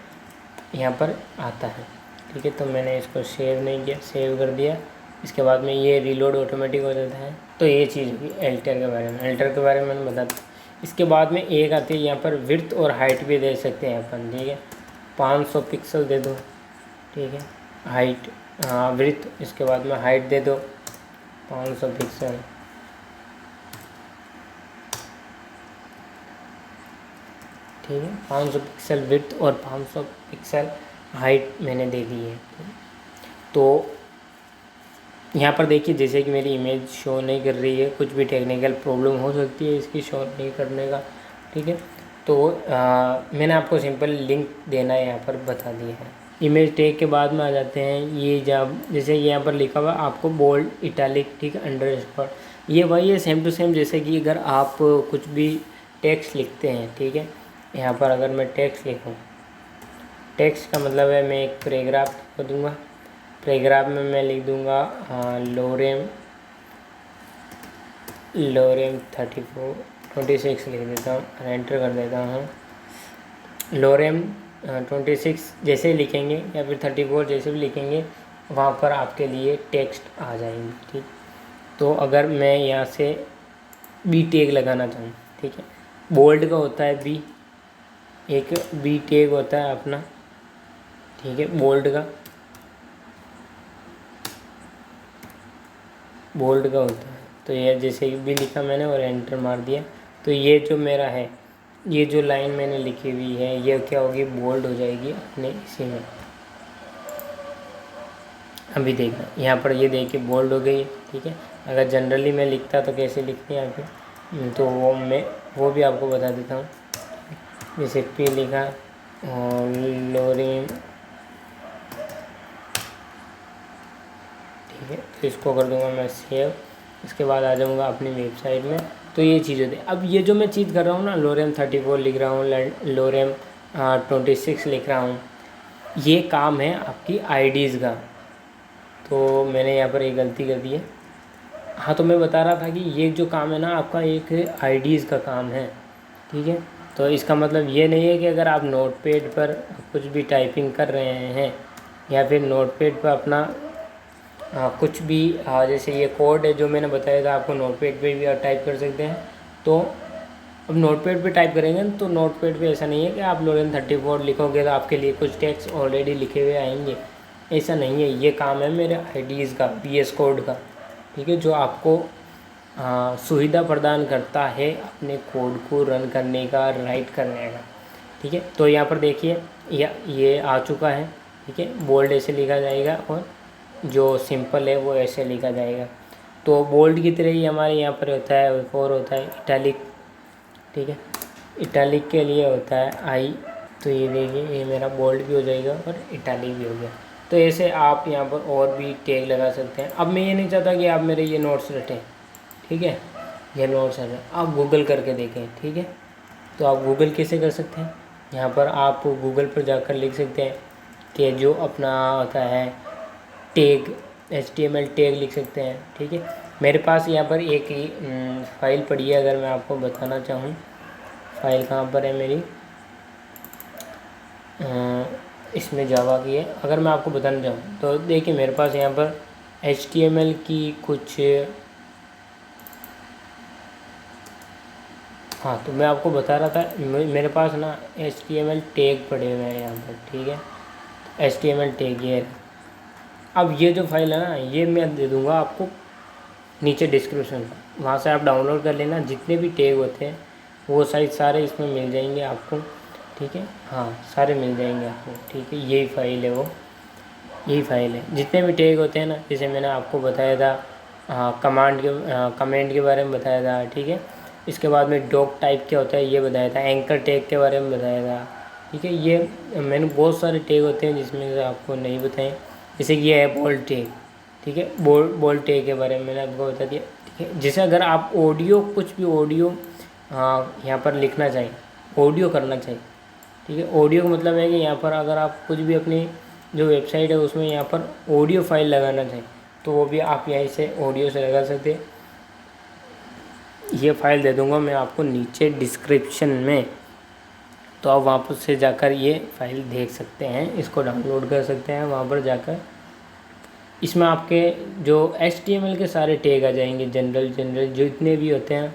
A: यहाँ पर आता है, ठीक है। तो मैंने इसको सेव नहीं किया, सेव कर दिया। इसके बाद में ये रीलोड ऑटोमेटिक हो जाता है। तो ये चीज़ होगी अल्टर के बारे में। अल्टर के बारे में मैंने बता दिया। इसके बाद में एक आती है यहाँ पर विड्थ और हाइट भी दे सकते हैं अपन, ठीक है। 500 पिक्सल दे दो, ठीक है। हाइट विड्थ, इसके बाद में हाइट दे दो 500 पिक्सल, ठीक है। 500 पिक्सल विड्थ और 500 पिक्सल हाइट मैंने दे दी है। तो यहाँ पर देखिए जैसे कि मेरी इमेज शो नहीं कर रही है, कुछ भी टेक्निकल प्रॉब्लम हो सकती है इसकी शो नहीं करने का, ठीक है। तो मैंने आपको सिंपल लिंक देना यहाँ पर बता दिया है। इमेज टैग के बाद में आ जाते हैं ये, जब जैसे यहाँ पर लिखा हुआ आपको बोल्ड इटैलिक, ठीक है, अंडरस्कोर, ये वही है सेम टू सेम। जैसे कि अगर आप कुछ भी टेक्स्ट लिखते हैं, ठीक है, यहाँ पर अगर मैं टेक्स्ट लिखूँ, टेक्स्ट का मतलब है मैं एक पैराग्राफ लिख दूँगा। पैराग्राफ में मैं लिख दूँगा लोरेम 26 लिख देता हूँ, एंटर कर देता हूँ। लोरेम 26 जैसे ही लिखेंगे या फिर 34 जैसे भी लिखेंगे वहाँ पर आपके लिए टेक्स्ट आ जाएंगे, ठीक। तो अगर मैं यहाँ से बी टैग लगाना चाहूँ, ठीक है, बोल्ड का होता है बी, एक बी टैग होता है अपना, ठीक है, बोल्ड का होता है। तो ये जैसे भी लिखा मैंने और एंटर मार दिया, तो ये जो मेरा है, ये जो लाइन मैंने लिखी हुई है ये क्या होगी, बोल्ड हो जाएगी अपने इसी में। अभी देखना यहाँ पर, ये देखिए बोल्ड हो गई, ठीक है। अगर जनरली मैं लिखता तो कैसे लिखती है आगे, तो वो भी आपको बता देता हूँ। जैसे P लिखा और लोरेम, ठीक है, तो इसको कर दूंगा मैं सेव। इसके बाद आ जाऊंगा अपनी वेबसाइट में। तो ये चीज़ होती है। अब ये जो मैं चीज़ कर रहा हूँ ना, लोरेम 34 लिख रहा हूँ, लोरेम 26 लिख रहा हूँ। ये काम है आपकी आईडीज़ का, तो मैंने यहाँ पर एक गलती कर दी है। हाँ, तो मैं बता रहा था कि ये जो काम है ना आपका एक आईडीज़ का काम है, ठीक है। तो इसका मतलब ये नहीं है कि अगर आप नोटपैड पर कुछ भी टाइपिंग कर रहे हैं या फिर नोटपैड पर अपना कुछ भी जैसे ये कोड है जो मैंने बताया था आपको, नोटपैड पे भी आप टाइप कर सकते हैं। तो अब नोटपैड पे टाइप करेंगे तो नोटपैड पे ऐसा नहीं है कि आप लोरेन 34 लिखोगे तो आपके लिए कुछ टेक्स्ट ऑलरेडी लिखे हुए आएंगे, ऐसा नहीं है। ये काम है मेरे आईडीज़ का, VS कोड का, ठीक है, जो आपको सुविधा प्रदान करता है अपने कोड को रन करने का, राइट करने का, ठीक है। तो यहाँ पर देखिए ये आ चुका है, ठीक है। बोल्ड ऐसे लिखा जाएगा और जो सिंपल है वो ऐसे लिखा जाएगा। तो बोल्ड की तरह ही हमारे यहाँ पर होता है, एक और होता है इटैलिक, ठीक है। इटैलिक के लिए होता है आई। तो ये देखिए ये मेरा बोल्ड भी हो जाएगा और इटैलिक भी हो गया। तो ऐसे आप यहाँ पर और भी टैग लगा सकते हैं। अब मैं ये नहीं चाहता कि आप मेरे ये नोट्स रटें, ठीक है, ये नोट्स है, आप गूगल करके देखें, ठीक है। तो आप गूगल कैसे कर सकते हैं, यहाँ पर आप गूगल पर जाकर लिख सकते हैं कि जो अपना होता है टैग, HTML टैग लिख सकते हैं, ठीक है। मेरे पास यहाँ पर एक ही फाइल पड़ी है, अगर मैं आपको बताना चाहूँ फाइल कहाँ पर है मेरी, इसमें जावा की है। अगर मैं आपको बताना चाहूँ तो देखिए मेरे पास यहाँ पर HTML की कुछ, हाँ, तो मैं आपको बता रहा था मेरे पास ना HTML टैग पड़े हुए हैं यहाँ पर, ठीक है। HTML टैग ये, अब ये जो फाइल है ना ये मैं दे दूँगा आपको नीचे डिस्क्रिप्शन, वहाँ से आप डाउनलोड कर लेना। जितने भी टैग होते हैं वो सारे इसमें मिल जाएंगे आपको, ठीक है। हाँ, सारे मिल जाएंगे आपको, ठीक है। यही फाइल है, वो यही फाइल है। जितने भी टैग होते हैं ना, जैसे मैंने आपको बताया था कमेंट के बारे में बताया था, ठीक है। इसके बाद में डॉक टाइप क्या होता है ये बताया था, एंकर टैग के बारे में बताया था, ठीक है। ये मैंने बहुत सारे टैग होते हैं जिसमें से आपको नहीं बताएं। जैसे ये है बोल्ड टैग, ठीक है, बोल्ड टैग के बारे में मैंने आपको बता दिया, ठीक है। जैसे अगर आप ऑडियो कुछ भी ऑडियो यहाँ पर लिखना चाहें, ऑडियो करना चाहिए, ठीक है। ऑडियो का मतलब है कि यहाँ पर अगर आप कुछ भी अपनी जो वेबसाइट है उसमें यहाँ पर ऑडियो फाइल लगाना चाहिए तो वो भी आप यहीं से ऑडियो से लगा सकते हैं। ये फाइल दे दूँगा मैं आपको नीचे डिस्क्रिप्शन में, तो आप वहाँ पर से जाकर ये फाइल देख सकते हैं, इसको डाउनलोड कर सकते हैं वहाँ पर जाकर। इसमें आपके जो HTML के सारे टैग आ जाएंगे, जनरल जो इतने भी होते हैं।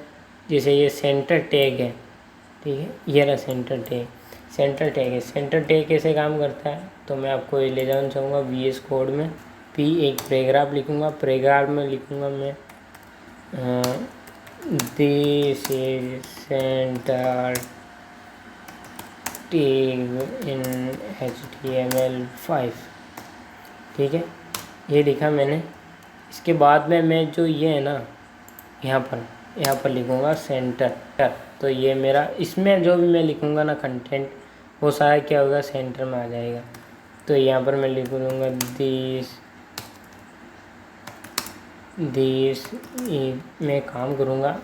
A: जैसे ये सेंटर टैग है, ठीक है, ये रहा सेंटर टैग, सेंटर टैग है। सेंटर टैग कैसे काम करता है तो मैं आपको ये ले जाना चाहूँगा VS कोड में। एक पैराग्राफ लिखूँगा, पैराग्राफ में लिखूँगा मैं this is centre tag in HTML5, ठीक है, ये लिखा मैंने। इसके बाद में मैं जो ये है ना यहाँ पर लिखूँगा सेंटर। तो ये मेरा इसमें जो भी मैं लिखूँगा ना कंटेंट वो सारा क्या होगा सेंटर में आ जाएगा। तो यहाँ पर मैं लिख दूँगा दिस मैं काम करूँगा,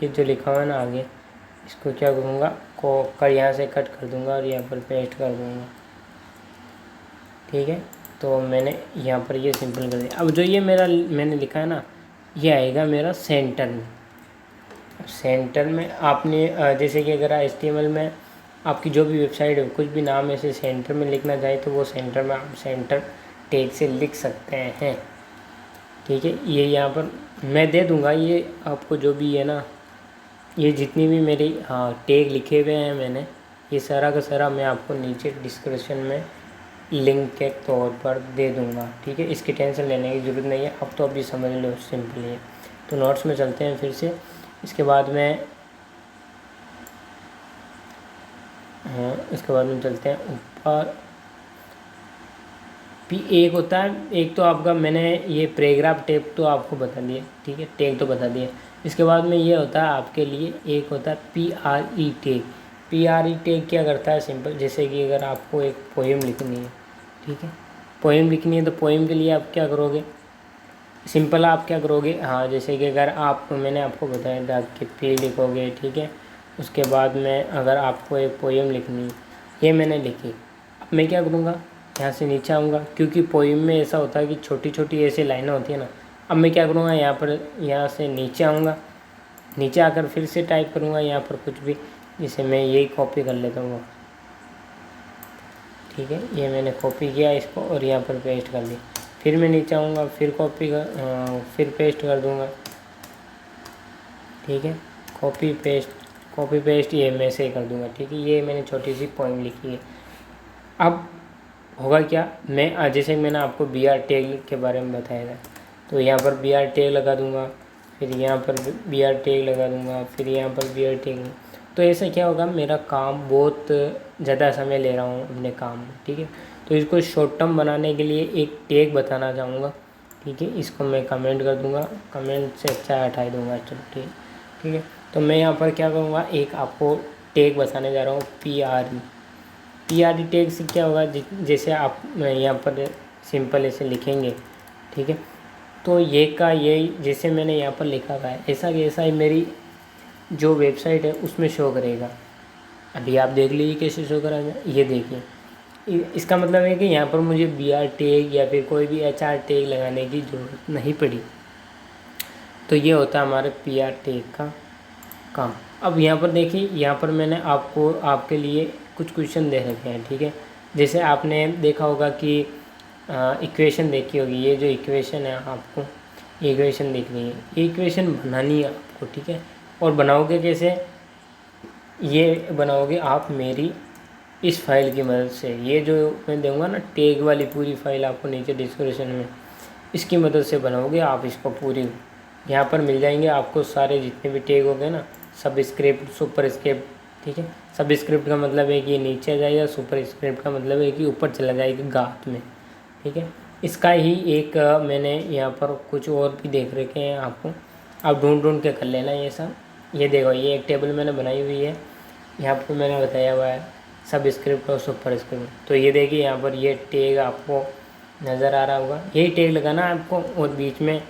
A: ये जो लिखा हुआ है ना आगे इसको क्या करूँगा को यहाँ से कट कर दूँगा और यहाँ पर पेस्ट कर दूँगा, ठीक है। तो मैंने यहाँ पर ये सिंपल कर दिया। अब जो ये मैंने लिखा है ना ये आएगा मेरा सेंटर में। सेंटर में आपने जैसे कि अगर HTML में आपकी जो भी वेबसाइट है कुछ भी नाम ऐसे सेंटर में लिखना चाहे तो वो सेंटर में आप सेंटर टैग से लिख सकते हैं, ठीक है। ये यहाँ पर मैं दे दूँगा ये आपको, जो भी है ना ये जितनी भी मेरी टैग लिखे हुए हैं मैंने ये सारा का सारा मैं आपको नीचे डिस्क्रिप्शन में लिंक के तौर पर दे दूँगा, ठीक है। इसकी टेंशन लेने की ज़रूरत नहीं है, अब तो अभी समझ लो सिंपल है। तो नोट्स में चलते हैं फिर से। इसके बाद में चलते हैं ऊपर। एक होता है, एक तो आपका मैंने ये पैराग्राफ टैग तो आपको बता दिए, ठीक है, टैग तो बता दिए। इसके बाद में ये होता है आपके लिए एक होता है PRE टैग। PRE टैग क्या करता है सिंपल, जैसे कि अगर आपको एक पोएम लिखनी है, ठीक है, पोएम लिखनी है तो पोएम के लिए आप क्या करोगे, सिंपल आप क्या करोगे, जैसे कि अगर मैंने आपको बताया था कि P लिखोगे, ठीक है। उसके बाद में अगर आपको एक पोएम लिखनी है ये मैंने लिखी। अब मैं क्या करूँगा, यहाँ से नीचे आऊँगा, क्योंकि पोइम में ऐसा होता है कि छोटी छोटी ऐसी लाइनें होती है ना। अब मैं क्या करूँगा, यहाँ से नीचे आऊँगा, नीचे आकर फिर से टाइप करूँगा यहाँ पर कुछ भी, जिसे मैं यही कॉपी कर लेता हूँ। ठीक है, ये मैंने कॉपी किया इसको और यहाँ पर पेस्ट कर दिया। फिर मैं नीचे आऊँगा, फिर फिर पेस्ट कर दूँगा। ठीक है, कॉपी पेस्ट ये मैं से कर दूँगा। ठीक है, ये मैंने छोटी सी पॉइंट लिखी है। अब होगा क्या, मैं जैसे मैंने आपको BR टैग के बारे में बताया था, तो यहाँ पर BR टैग लगा दूँगा, फिर यहाँ पर BR टैग लगा दूँगा, फिर यहाँ पर BR टैग। तो ऐसे क्या होगा, मेरा काम बहुत ज़्यादा समय ले रहा हूँ अपने काम में। ठीक है, तो इसको शॉर्ट टर्म बनाने के लिए एक टैग बताना चाहूँगा। ठीक है, इसको मैं कमेंट कर दूँगा, कमेंट से अच्छा हटा दूँगा। चलो ठीक है, तो मैं यहाँ पर क्या करूँगा, एक आपको टैग बताने जा रहा हूँ, PRE टैग से क्या होगा, जैसे आप यहाँ पर सिंपल ऐसे लिखेंगे। ठीक है, तो ये जैसे मैंने यहाँ पर लिखा हुआ है, ऐसा कि ऐसा ही मेरी जो वेबसाइट है उसमें शो करेगा। अभी आप देख लीजिए कैसे शो करेगा, ये देखिए। इसका मतलब है कि यहाँ पर मुझे BR टैग या फिर कोई भी HR टैग लगाने की ज़रूरत नहीं पड़ी। तो ये होता है हमारे PR टैग का काम। अब यहाँ पर देखिए, यहाँ पर मैंने आपके लिए कुछ क्वेश्चन दे रखे हैं। ठीक है, जैसे आपने देखा होगा कि इक्वेशन देखी होगी, ये जो इक्वेशन है आपको इक्वेशन देखनी है, ये इक्वेशन बनानी है आपको। ठीक है, और बनाओगे कैसे, ये बनाओगे आप मेरी इस फाइल की मदद से। ये जो मैं दूंगा ना टैग वाली पूरी फाइल आपको नीचे डिस्क्रिप्शन में, इसकी मदद से बनाओगे आप इसको पूरी। यहाँ पर मिल जाएंगे आपको सारे जितने भी टैग हो गए ना, सब स्क्रिप्ट, सुपर स्क्रिप्ट। ठीक है, सब स्क्रिप्ट का मतलब है कि ये नीचे आ जाएगा, सुपर स्क्रिप्ट का मतलब है कि ऊपर चला जाएगा गात में। ठीक है, इसका ही एक मैंने यहाँ पर कुछ और भी देख रखे हैं आपको, आप ढूंढ के कर लेना ये सब। ये देखो, ये एक टेबल मैंने बनाई हुई है, यहाँ पर मैंने बताया हुआ है सब स्क्रिप्ट और सुपर स्क्रिप्ट। तो ये देखिए, यहाँ पर ये टैग आपको नज़र आ रहा होगा, यही टैग लगाना है आपको। और बीच में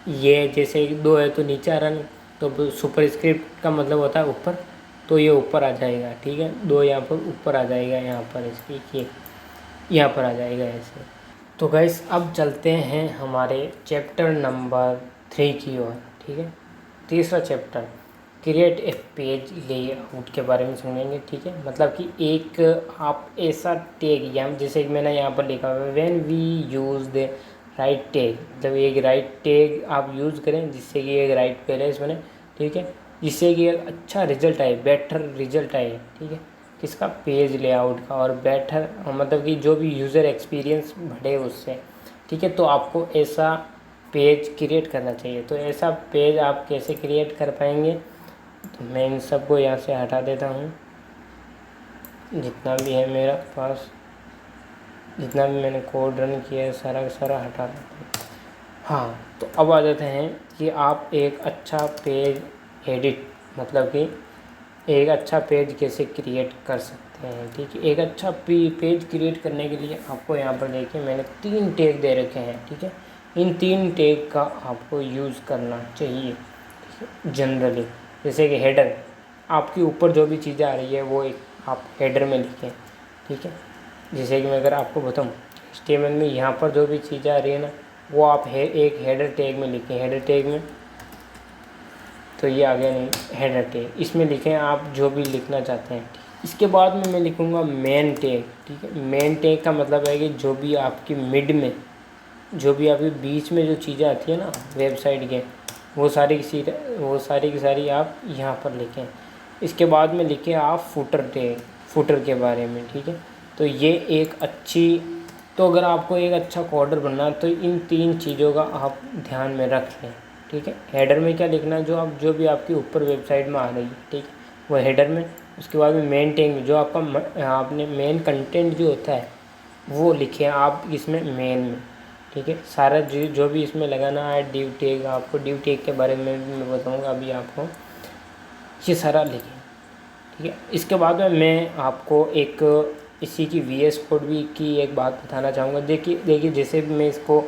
A: ये जैसे 2 है तो नीचे आ रहा है, तो सुपर स्क्रिप्ट का मतलब होता है ऊपर, तो ये ऊपर आ जाएगा। ठीक है, 2 यहाँ पर ऊपर आ जाएगा, यहाँ पर इसकी ये यहाँ पर आ जाएगा ऐसे। तो गाइस अब चलते हैं हमारे चैप्टर नंबर 3 की ओर। ठीक है, तीसरा chapter create a page layout के बारे में सुनेंगे। ठीक है, मतलब कि एक आप ऐसा टैग, या जैसे कि मैंने यहाँ पर लिखा हुआ है when we use the right tag, मतलब एक राइट टैग आप यूज़ करें जिससे कि एक राइट पेज बने। ठीक है, जिससे कि एक अच्छा रिजल्ट आए, बेटर रिजल्ट आए। ठीक है, किसका, पेज लेआउट का, और बेटर मतलब कि जो भी यूज़र एक्सपीरियंस बढ़े उससे। ठीक है, तो आपको ऐसा पेज क्रिएट करना चाहिए। तो ऐसा पेज आप कैसे क्रिएट कर पाएंगे, तो मैं इन सबको यहाँ से हटा देता हूँ, जितना भी है मेरा पास, जितना भी मैंने कोड रन किया है सारा का सारा हटा देता हूँ। हाँ, तो अब आ जाते हैं कि आप एक अच्छा पेज एडिट, मतलब कि एक अच्छा पेज कैसे क्रिएट कर सकते हैं। ठीक है, एक अच्छा पेज क्रिएट करने के लिए आपको यहाँ पर देखिए मैंने 3 टैग दे रखे हैं। ठीक है, इन 3 टैग का आपको यूज़ करना चाहिए। ठीक है, जनरली जैसे कि हेडर, आपके ऊपर जो भी चीज़ें आ रही है वो एक आप हेडर में लिखें। ठीक है, जैसे कि मैं अगर आपको बताऊँ HTML में यहाँ पर जो भी चीज़ें आ रही है ना, वो आप एक हेडर टैग में लिखें। हेडर टैग में तो ये आ गया, नहीं हेडर टैग, इसमें लिखें आप जो भी लिखना चाहते हैं। इसके बाद में मैं लिखूँगा मेन टैग। ठीक है, मेन टैग का मतलब है कि जो भी आपकी मिड में, जो भी आपके बीच में जो चीज़ें आती है ना वेबसाइट के, वो सारी की सारी आप यहाँ पर लिखें। इसके बाद में लिखें आप फुटर टैग, फुटर के बारे में। ठीक है, तो ये एक अच्छी, तो अगर आपको एक अच्छा कोडर बनना है तो इन 3 चीज़ों का आप ध्यान में रख लें। ठीक है, हेडर में क्या लिखना है, जो भी आपकी ऊपर वेबसाइट में आ रही है, ठीक है, वो हेडर में। उसके बाद में मेन टैग में जो आपका आपने मेन कंटेंट जो होता है वो लिखें आप इसमें मेन में। ठीक है, सारा जो भी इसमें लगाना है, डिव टैग, आपको डिव टैग के बारे में मैं बताऊँगा अभी आपको, ये सारा लिखें। ठीक है, इसके बाद में मैं आपको एक इसी की VS कोड भी की एक बात बताना चाहूँगा। देखिए जैसे भी मैं इसको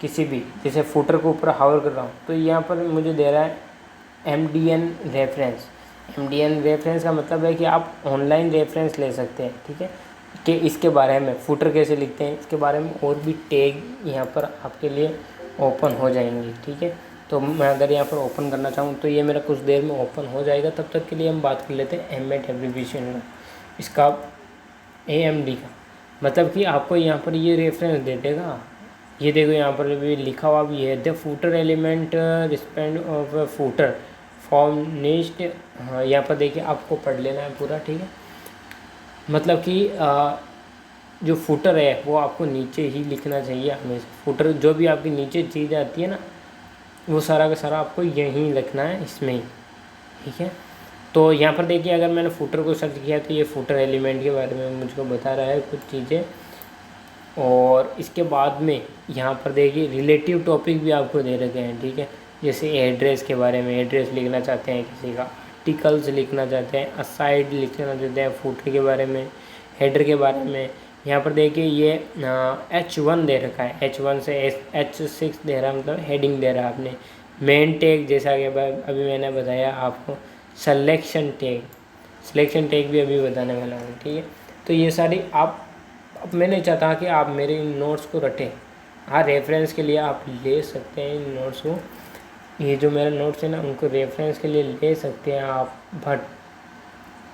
A: किसी भी, जैसे फुटर के ऊपर हावर कर रहा हूँ, तो यहाँ पर मुझे दे रहा है MDN रेफरेंस। MDN रेफरेंस का मतलब है कि आप ऑनलाइन रेफरेंस ले सकते हैं, ठीक है। कि इसके बारे में फुटर कैसे लिखते हैं इसके बारे में और भी टैग यहाँ पर आपके लिए ओपन हो जाएंगे, ठीक है। तो मैं अगर यहाँ पर ओपन करना चाहूँ तो ये मेरा कुछ देर में ओपन हो जाएगा। तब तक के लिए हम बात कर लेते हैं एम्बेड एब्रीविएशन का, इसका AMD का मतलब कि आपको यहाँ पर ये रेफरेंस दे देगा। ये देखो यहाँ पर भी लिखा हुआ भी है, the footer element respond of footer फॉर्मनिस्ट। हाँ, यहाँ पर देखिए आपको पढ़ लेना है पूरा, ठीक है। मतलब कि जो फुटर है वो आपको नीचे ही लिखना चाहिए हमेशा। फुटर जो भी आपकी नीचे चीज़ आती है ना, वो सारा का सारा आपको यहीं लिखना है, इसमें ही, ठीक है। तो यहाँ पर देखिए अगर मैंने फुटर को सर्च किया तो ये फुटर एलिमेंट के बारे में मुझको बता रहा है कुछ चीज़ें। और इसके बाद में यहाँ पर देखिए रिलेटिव टॉपिक भी आपको दे रखे हैं, ठीक है। जैसे एड्रेस के बारे में, एड्रेस लिखना चाहते हैं किसी का, आर्टिकल्स लिखना चाहते हैं, असाइड लिखना चाहते हैं, फुटर के बारे में, हेडर के बारे में। यहाँ पर देखिए ये H1 दे रखा है, H1 से H6 दे रहा है, मतलब हेडिंग दे रहा है आपने। मेन टैग जैसा कि अभी मैंने बताया आपको, सिलेक्शन टैग भी अभी बताने वाला हूँ, ठीक है। तो ये सारी आप, अब मैं नहीं चाहता कि आप मेरे इन नोट्स को रटें। हाँ, रेफरेंस के लिए आप ले सकते हैं इन नोट्स को, ये जो मेरे नोट्स हैं ना उनको रेफरेंस के लिए ले सकते हैं आप, बट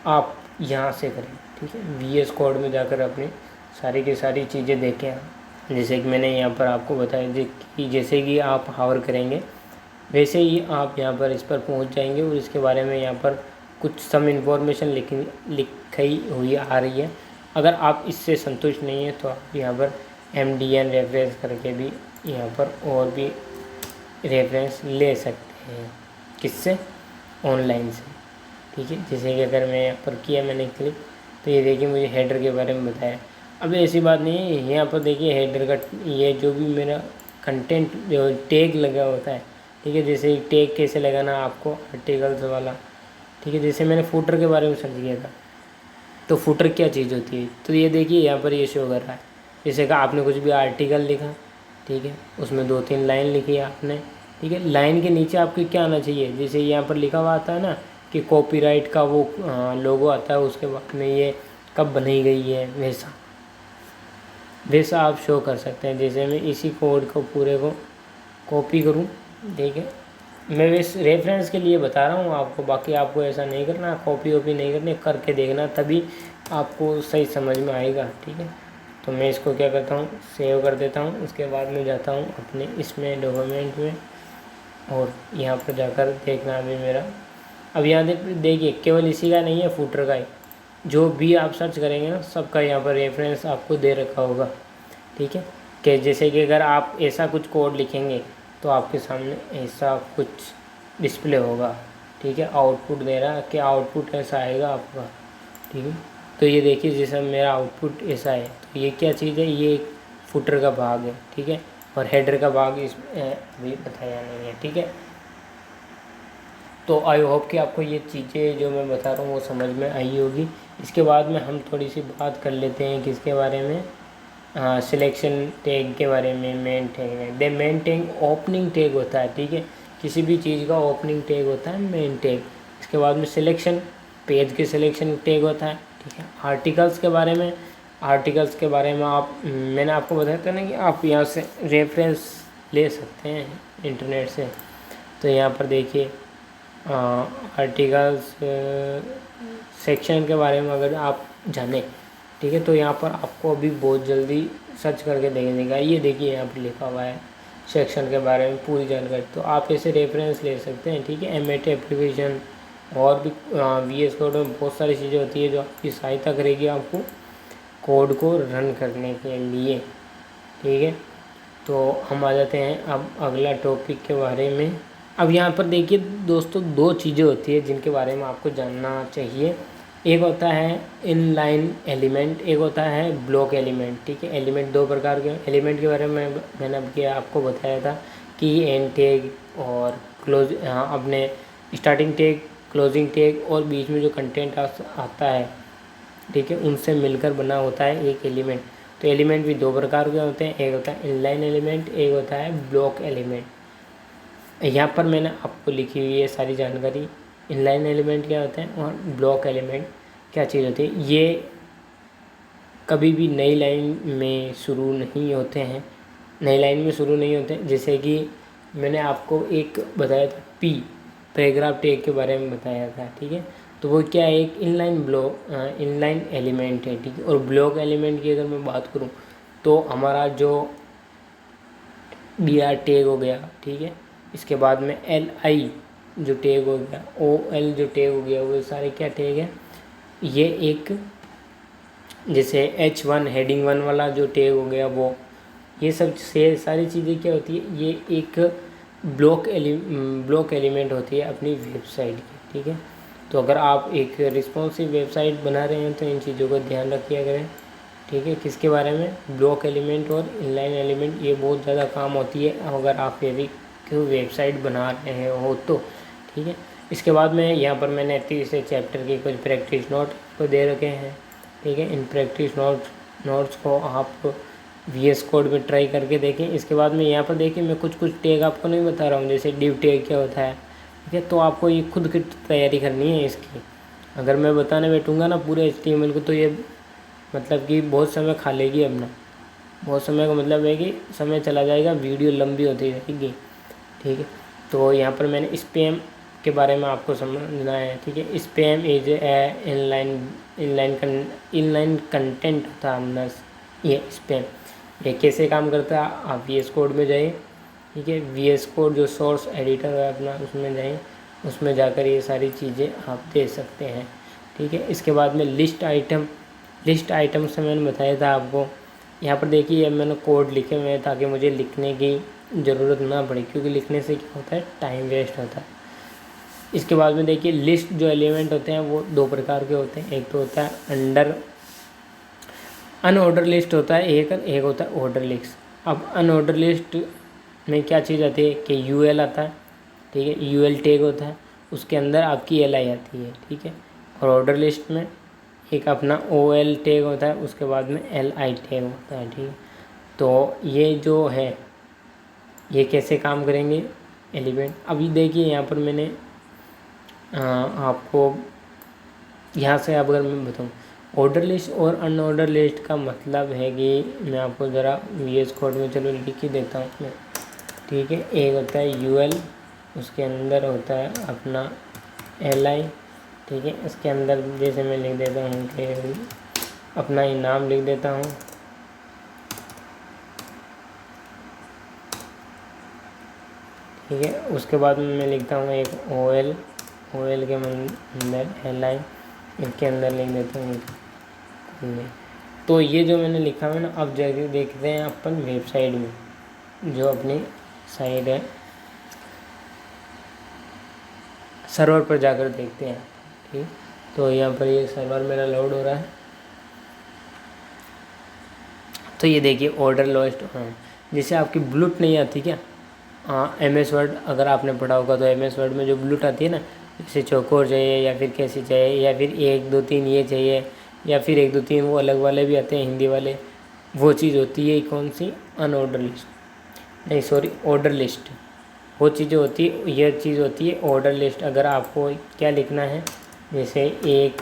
A: आप यहाँ से करें, ठीक है। VS कोड में जाकर अपनी सारी की सारी चीज़ें देखें आप। जैसे कि मैंने यहाँ पर आपको बताया कि जैसे कि आप हावर करेंगे वैसे ही आप यहाँ पर इस पर पहुँच जाएंगे और इसके बारे में यहाँ पर कुछ सम इन्फॉर्मेशन लिखी हुई आ रही है। अगर आप इससे संतुष्ट नहीं हैं तो आप यहाँ पर MDN रेफरेंस करके भी यहाँ पर और भी रेफरेंस ले सकते हैं। किससे? ऑनलाइन से, ठीक है। जैसे कि अगर मैं यहाँ पर किया मैंने क्लिक, तो ये देखिए मुझे हेडर के बारे में बताया। अब ऐसी बात नहीं है, यहाँ पर देखिए हेडर का ये जो भी मेरा कंटेंट जो टैग लगा होता है, ठीक है। जैसे टैग कैसे लगाना आपको, आर्टिकल्स वाला, ठीक है। जैसे मैंने फुटर के बारे में सर्च किया था, तो फुटर क्या चीज़ होती है, तो ये देखिए यहाँ पर ये शो कर रहा है। जैसे कि आपने कुछ भी आर्टिकल लिखा, ठीक है, उसमें 2-3 लाइन लिखी आपने, ठीक है। लाइन के नीचे आपको क्या आना चाहिए, जैसे यहाँ पर लिखा हुआ आता है ना कि कॉपीराइट का वो लोगो आता है, उसके बाद में ये कब बनाई गई है, वैसा आप शो कर सकते हैं। जैसे मैं इसी कोड को पूरे को कॉपी करूँ, ठीक है। मैं इस रेफरेंस के लिए बता रहा हूँ आपको, बाकी आपको ऐसा नहीं करना, कॉपी वॉपी नहीं करनी, करके देखना तभी आपको सही समझ में आएगा, ठीक है। तो मैं इसको क्या करता हूँ, सेव कर देता हूँ। उसके बाद में जाता हूँ अपने इसमें डॉक्यूमेंट में, और यहाँ पर जाकर देखना अभी मेरा, अब यहाँ देखिए केवल इसी का नहीं है, फुटर का ही, जो भी आप सर्च करेंगे ना सबका यहाँ पर रेफरेंस आपको दे रखा होगा, ठीक है। कि जैसे कि अगर आप ऐसा कुछ कोड लिखेंगे तो आपके सामने ऐसा कुछ डिस्प्ले होगा, ठीक है। आउटपुट दे रहा है कि आउटपुट ऐसा आएगा आपका, ठीक है। तो ये देखिए जैसे मेरा आउटपुट ऐसा है, तो ये क्या चीज़ है, ये एक फुटर का भाग है, ठीक है। और हेडर का भाग इस अभी बताया नहीं है, ठीक है। तो आई होप कि आपको ये चीज़ें जो मैं बता रहा हूँ वो समझ में आई होगी। इसके बाद में हम थोड़ी सी बात कर लेते हैं किसके बारे में, सिलेक्शन टैग के बारे में। मेन टैग है, मेन टैग ओपनिंग टैग होता है, ठीक है। किसी भी चीज़ का ओपनिंग टैग होता है मेन टैग। इसके बाद में सिलेक्शन, पेज के सिलेक्शन टैग होता है, ठीक है। आर्टिकल्स के बारे में, मैंने आपको बताया था ना कि आप यहाँ से रेफरेंस ले सकते हैं इंटरनेट से। तो यहाँ पर देखिए आर्टिकल्स सेक्शन के बारे में अगर आप जाने, ठीक है, तो यहाँ पर आपको अभी बहुत जल्दी सर्च करके देखने का, ये देखिए यहाँ पर लिखा हुआ है सेक्शन के बारे में पूरी जानकारी। तो आप ऐसे रेफरेंस ले सकते हैं, ठीक है। एमएटी एप्लीकेशन और भी VS कोड में बहुत सारी चीज़ें होती है जो आपकी सहायता करेगी आपको कोड को रन करने के लिए, ठीक है। तो हम आ जाते हैं अब अगला टॉपिक के बारे में। अब यहाँ पर देखिए दोस्तों, 2 चीज़ें होती है जिनके बारे में आपको जानना चाहिए। एक होता है इनलाइन एलिमेंट, एक होता है ब्लॉक एलिमेंट, ठीक है। एलिमेंट 2 प्रकार के, एलिमेंट के बारे में मैंने अब आपको बताया था कि एंड टैग और क्लोज, अपने स्टार्टिंग टैग, क्लोजिंग टैग और बीच में जो कंटेंट आता है, ठीक है, उनसे मिलकर बना होता है एक एलिमेंट। तो एलिमेंट भी 2 प्रकार के होते हैं, एक होता है इनलाइन एलिमेंट, एक होता है ब्लॉक एलिमेंट। यहाँ पर मैंने आपको लिखी हुई है सारी जानकारी, इनलाइन एलिमेंट क्या होते हैं और ब्लॉक एलिमेंट क्या चीज़ होती है। ये कभी भी नई लाइन में शुरू नहीं होते हैं, नई लाइन में शुरू नहीं होते। जैसे कि मैंने आपको एक बताया था पैराग्राफ टैग के बारे में बताया था, ठीक है। तो वो क्या है, एक इनलाइन एलिमेंट है, ठीक है। और ब्लॉक एलिमेंट की अगर मैं बात करूँ तो हमारा जो BR टैग हो गया, ठीक है। इसके बाद में LI जो टैग हो गया, OL जो टैग हो गया, वो सारे क्या टैग है। ये एक जैसे H1 हेडिंग 1 वाला जो टैग हो गया वो, ये सब से सारी चीज़ें क्या होती है, ये एक ब्लॉक एलिमेंट होती है अपनी वेबसाइट की, ठीक है। तो अगर आप एक रिस्पॉन्सिव वेबसाइट बना रहे हैं तो इन चीज़ों का ध्यान रखिए करें, ठीक है। किसके बारे में, ब्लॉक एलिमेंट और इनलाइन एलिमेंट, ये बहुत ज़्यादा काम होती है अगर आप वेबसाइट बना रहे हो तो, ठीक है। इसके बाद में यहाँ पर मैंने 30 चैप्टर के कुछ प्रैक्टिस नोट को दे रखे हैं, ठीक है। इन प्रैक्टिस नोट्स को आप VS कोड में ट्राई करके देखें। इसके बाद में यहाँ पर देखिए मैं कुछ टैग आपको नहीं बता रहा हूँ, जैसे डिव टैग क्या होता है, ठीक है। तो आपको ये खुद की तैयारी करनी है इसकी। अगर मैं बताने बैठूँगा ना पूरे HTML को तो ये मतलब कि बहुत समय खा लेगी अपना, बहुत समय का मतलब है कि समय चला जाएगा, वीडियो लंबी होती रहेगी, ठीक है। तो यहाँ पर मैंने स्पैम के बारे में आपको समझना है, ठीक है। स्पैम इज इनलाइन कंटेंट होता है अपना ये स्पैम। ये कैसे काम करता है, आप VS कोड में जाइए, ठीक है। VS कोड जो सोर्स एडिटर है अपना, उसमें जाइए, उसमें जाकर ये सारी चीज़ें आप दे सकते हैं, ठीक है। इसके बाद में लिस्ट आइटम से मैंने बताया था आपको। यहाँ पर देखिए मैंने कोड लिखे हुए हैं ताकि मुझे लिखने की ज़रूरत ना पड़े, क्योंकि लिखने से क्या होता है, टाइम वेस्ट होता है। इसके बाद में देखिए लिस्ट जो एलिमेंट होते हैं वो 2 प्रकार के होते हैं। एक तो होता है अनऑर्डर लिस्ट होता है, एक होता है ऑर्डर लिस्ट। अब अनऑर्डर लिस्ट में क्या चीज़ आती है कि UL आता है, ठीक है। UL टैग होता है, उसके अंदर आपकी LI आती है, ठीक है। और ऑर्डर लिस्ट में एक अपना OL टैग होता है, उसके बाद में LI टैग होता है, ठीक है। तो ये जो है ये कैसे काम करेंगे एलिमेंट। अभी देखिए यहाँ पर मैंने आपको यहाँ से अगर मैं बताऊँ, ऑर्डर लिस्ट और अनऑर्डर लिस्ट का मतलब है कि मैं आपको ज़रा VS कोड में चलो लिख ही देता हूँ मैं, ठीक है। एक होता है UL, उसके अंदर होता है अपना LI, ठीक है। इसके अंदर जैसे मैं लिख देता हूँ कि अपना ही नाम लिख देता हूँ, ठीक है। उसके बाद में मैं लिखता हूँ एक OL के अंदर LI, इसके अंदर लिख देता हूँ। तो ये जो मैंने लिखा है ना, अब जाके देखते हैं अपन वेबसाइट में, जो अपनी साइट है सर्वर पर जाकर देखते हैं, ठीक। तो यहाँ पर ये सर्वर मेरा लोड हो रहा है। तो ये देखिए ऑर्डर लिस्ट, हाँ, जैसे आपकी ब्लूट नहीं आती क्या, MS वर्ड अगर आपने पढ़ा होगा तो MS वर्ड में जो ब्लूट आती है ना, जैसे चौकोर चाहिए या फिर कैसी चाहिए, या फिर 1 2 3 ये चाहिए, या फिर 1 2 3 वो अलग वाले भी आते हैं हिंदी वाले, वो चीज़ होती है कौन सी, अनऑर्डर लिस्ट, नहीं सॉरी ऑर्डर लिस्ट। वो चीज़ें होती है, यह चीज़ होती है ऑर्डर लिस्ट। अगर आपको क्या लिखना है, जैसे 1,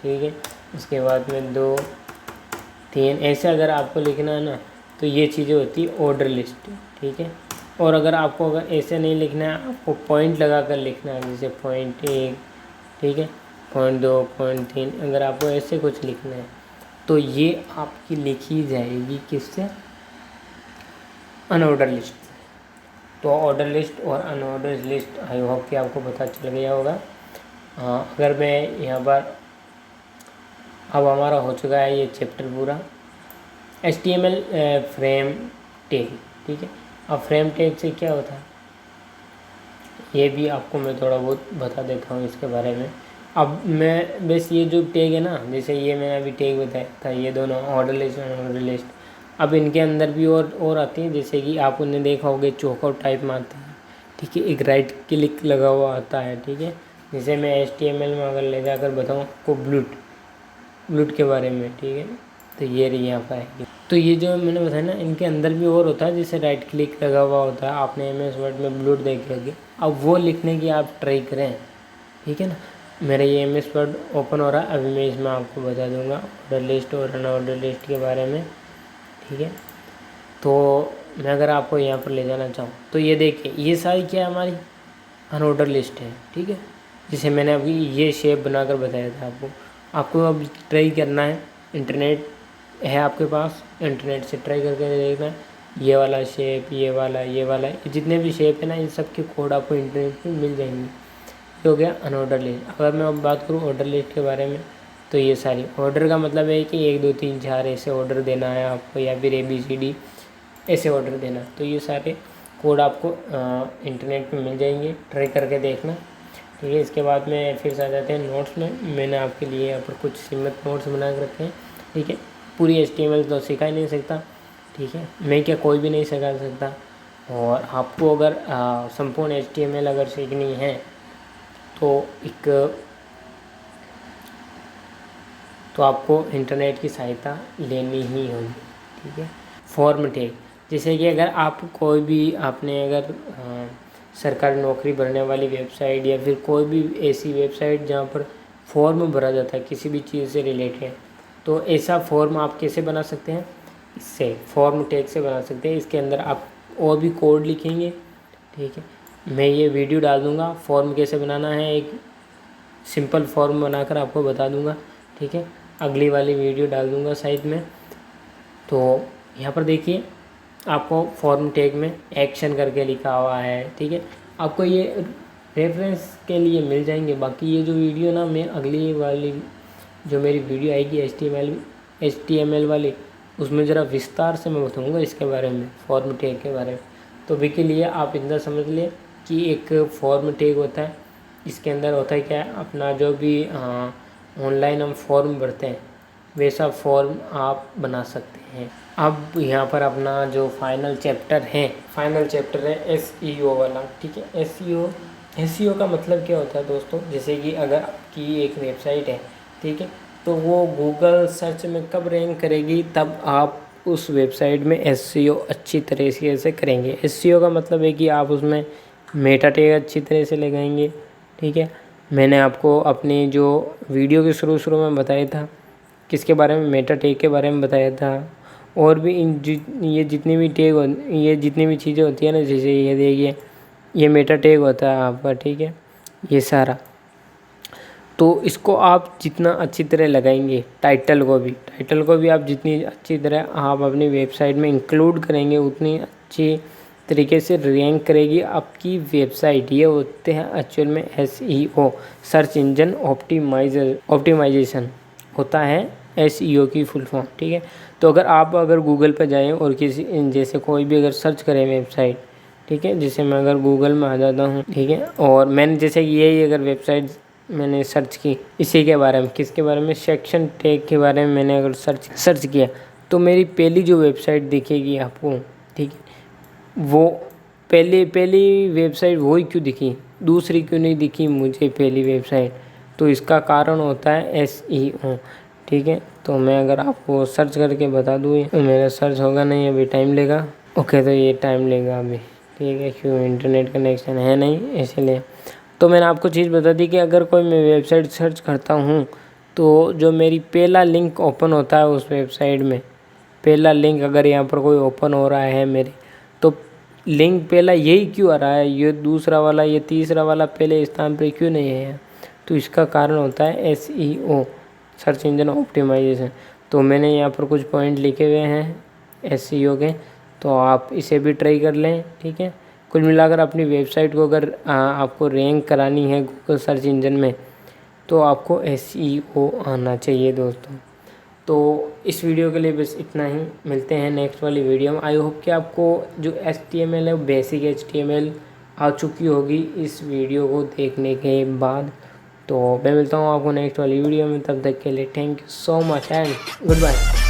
A: ठीक है, उसके बाद में 2 3, ऐसे अगर आपको लिखना है ना, तो ये चीज़ें होती है ऑर्डर लिस्ट, ठीक है। और अगर ऐसे नहीं लिखना है, आपको पॉइंट लगा कर लिखना है, जैसे पॉइंट 1, ठीक है, पॉइंट 2, पॉइंट 3, अगर आपको ऐसे कुछ लिखना है तो ये आपकी लिखी जाएगी किससे, अनऑर्डर लिस्ट। तो ऑर्डर लिस्ट और अनऑर्डर लिस्ट आई होप कि आपको पता चल गया होगा। अगर मैं यहाँ पर, अब हमारा हो चुका है ये चैप्टर पूरा, HTML फ्रेम टैग, ठीक है। अब फ्रेम टैग से क्या होता है ये भी आपको मैं थोड़ा बहुत बता देता हूँ इसके बारे में। अब मैं बस ये जो टैग है ना, जैसे ये मैंने अभी टैग बताया था, ये दोनों ऑर्डर लिस्ट और अनऑर्डर लिस्ट, अब इनके अंदर भी और आती हैं, जैसे कि आप उन्हें देखा होगा चौकआउट टाइप में आते हैं, ठीक है। एक राइट क्लिक लगा हुआ आता है, ठीक है। जैसे मैं HTML में अगर ले जाकर बताऊँ आपको ब्लूट के बारे में, ठीक है, तो ये रही यहाँ पर आएगी। तो ये जो मैंने बताया ना, इनके अंदर भी और होता है, जैसे राइट क्लिक लगा हुआ होता है, आपने MS वर्ड में ब्लूट देख लोगे। अब वो लिखने की आप ट्राई करें, ठीक है ना। मेरा ये MS वर्ड ओपन हो रहा है। अभी मैं इसमें आपको बता दूंगा ऑर्डर लिस्ट और अनऑर्डर लिस्ट के बारे में, ठीक है। तो मैं अगर आपको यहाँ पर ले जाना चाहूँ तो ये देखिए, ये सारी क्या है, हमारी अनऑर्डर लिस्ट है, ठीक है, जिसे मैंने अभी ये शेप बनाकर बताया था आपको। आपको अब ट्राई करना है, इंटरनेट है आपके पास, इंटरनेट से ट्राई करके देखना है। ये वाला शेप, ये वाला जितने भी शेप है ना, इन सब के कोड आपको इंटरनेट पे मिल जाएंगे। ये हो गया अनऑर्डर लिस्ट। अगर मैं अब बात करूँ ऑर्डर लिस्ट के बारे में, तो ये सारी ऑर्डर का मतलब है कि 1 2 3 4 ऐसे ऑर्डर देना है आपको, या फिर ABCD ऐसे ऑर्डर देना। तो ये सारे कोड आपको इंटरनेट पे मिल जाएंगे, ट्राई करके देखना, ठीक है। इसके बाद में फिर से आ जाते हैं नोट्स में। मैंने आपके लिए यहाँ पर कुछ सीमित नोट्स बना के रखे हैं, ठीक है। पूरी HTML तो सिखा ही नहीं सकता, ठीक है, मैं क्या कोई भी नहीं सिखा सकता। और आपको अगर संपूर्ण HTML अगर सीखनी है तो आपको इंटरनेट की सहायता लेनी ही होगी, ठीक है। फॉर्म टैग, जैसे कि अगर आप कोई भी आपने अगर सरकारी नौकरी भरने वाली वेबसाइट, या फिर कोई भी ऐसी वेबसाइट जहाँ पर फॉर्म भरा जाता है किसी भी चीज़ से रिलेटेड, तो ऐसा फॉर्म आप कैसे बना सकते हैं, इससे फॉर्म टैग से बना सकते हैं। इसके अंदर आप और भी कोड लिखेंगे, ठीक है। मैं ये वीडियो डाल दूँगा फॉर्म कैसे बनाना है, एक सिंपल फॉर्म बनाकर आपको बता दूँगा, ठीक है। अगली वाली वीडियो डाल दूँगा साइड में। तो यहाँ पर देखिए, आपको फॉर्म टैग में एक्शन करके लिखा हुआ है, ठीक है। आपको ये रेफरेंस के लिए मिल जाएंगे। बाकी ये जो वीडियो ना, मैं अगली वाली जो मेरी वीडियो आएगी HTML वाली, उसमें ज़रा विस्तार से मैं बताऊँगा इसके बारे में, फॉर्म टैग के बारे में। तो अभी के लिए आप इतना समझ लें कि एक फॉर्म टैग होता है, इसके अंदर होता है क्या है, अपना जो भी ऑनलाइन हम फॉर्म भरते हैं वैसा फॉर्म आप बना सकते हैं। अब यहाँ पर अपना जो फाइनल चैप्टर है SEO वाला, ठीक है। SEO का मतलब क्या होता है दोस्तों, जैसे कि अगर आपकी एक वेबसाइट है, ठीक है, तो वो गूगल सर्च में कब रैंक करेगी, तब आप उस वेबसाइट में SEO अच्छी तरह से करेंगे। SEO का मतलब है कि आप उसमें मेटा टैग अच्छी तरह से लगाएंगे, ठीक है। मैंने आपको अपनी जो वीडियो के शुरू में बताया था, किसके बारे में, मेटा टैग के बारे में बताया था। और भी ये जितनी भी चीज़ें होती है ना, जैसे ये देखिए, ये मेटा टैग होता है आपका, ठीक है, ये सारा। तो इसको आप जितना अच्छी तरह लगाएंगे, टाइटल को भी आप जितनी अच्छी तरह आप अपनी वेबसाइट में इंक्लूड करेंगे, उतनी अच्छी तरीके से रैंक करेगी आपकी वेबसाइट। ये होते हैं एक्चुअल में SEO, सर्च इंजन ऑप्टिमाइजेशन होता है SEO की फुल फॉर्म, ठीक है। तो अगर गूगल पर जाएं और किसी जैसे कोई भी अगर सर्च करें वेबसाइट, ठीक है, जैसे मैं अगर गूगल में आ जाता हूँ, ठीक है, और मैंने जैसे यही अगर वेबसाइट मैंने सर्च की इसी के बारे में, किसके बारे में, सेक्शन टैग के बारे में मैंने अगर सर्च किया, तो मेरी पहली जो वेबसाइट दिखेगी आपको, ठीक है, वो पहली वेबसाइट वही क्यों दिखी, दूसरी क्यों नहीं दिखी मुझे पहली वेबसाइट, तो इसका कारण होता है SEO, ठीक है। तो मैं अगर आपको सर्च करके बता दूँ, तो मेरा सर्च होगा नहीं, अभी टाइम लेगा। ओके, तो ये टाइम लेगा अभी, ठीक है, क्यों, इंटरनेट कनेक्शन है नहीं, इसलिए। तो मैंने आपको चीज़ बता दी कि अगर कोई मैं वेबसाइट सर्च करता हूँ, तो जो मेरी पहला लिंक ओपन होता है उस वेबसाइट में, पहला लिंक अगर यहाँ पर कोई ओपन हो रहा है मेरे, तो लिंक पहला यही क्यों आ रहा है, ये दूसरा वाला, ये तीसरा वाला पहले स्थान पर क्यों नहीं है, तो इसका कारण होता है SEO, सर्च इंजन ऑप्टिमाइजेशन। तो मैंने यहाँ पर कुछ पॉइंट लिखे हुए हैं SEO के, तो आप इसे भी ट्राई कर लें, ठीक है। कुल मिलाकर अपनी वेबसाइट को अगर आपको रैंक करानी है गूगल सर्च इंजन में, तो आपको SEO आना चाहिए दोस्तों। तो इस वीडियो के लिए बस इतना ही, मिलते हैं नेक्स्ट वाली वीडियो में। आई होप कि आपको जो HTML है, बेसिक HTML आ चुकी होगी इस वीडियो को देखने के बाद। तो मैं मिलता हूँ आपको नेक्स्ट वाली वीडियो में, तब तक के लिए thank you so much and good bye.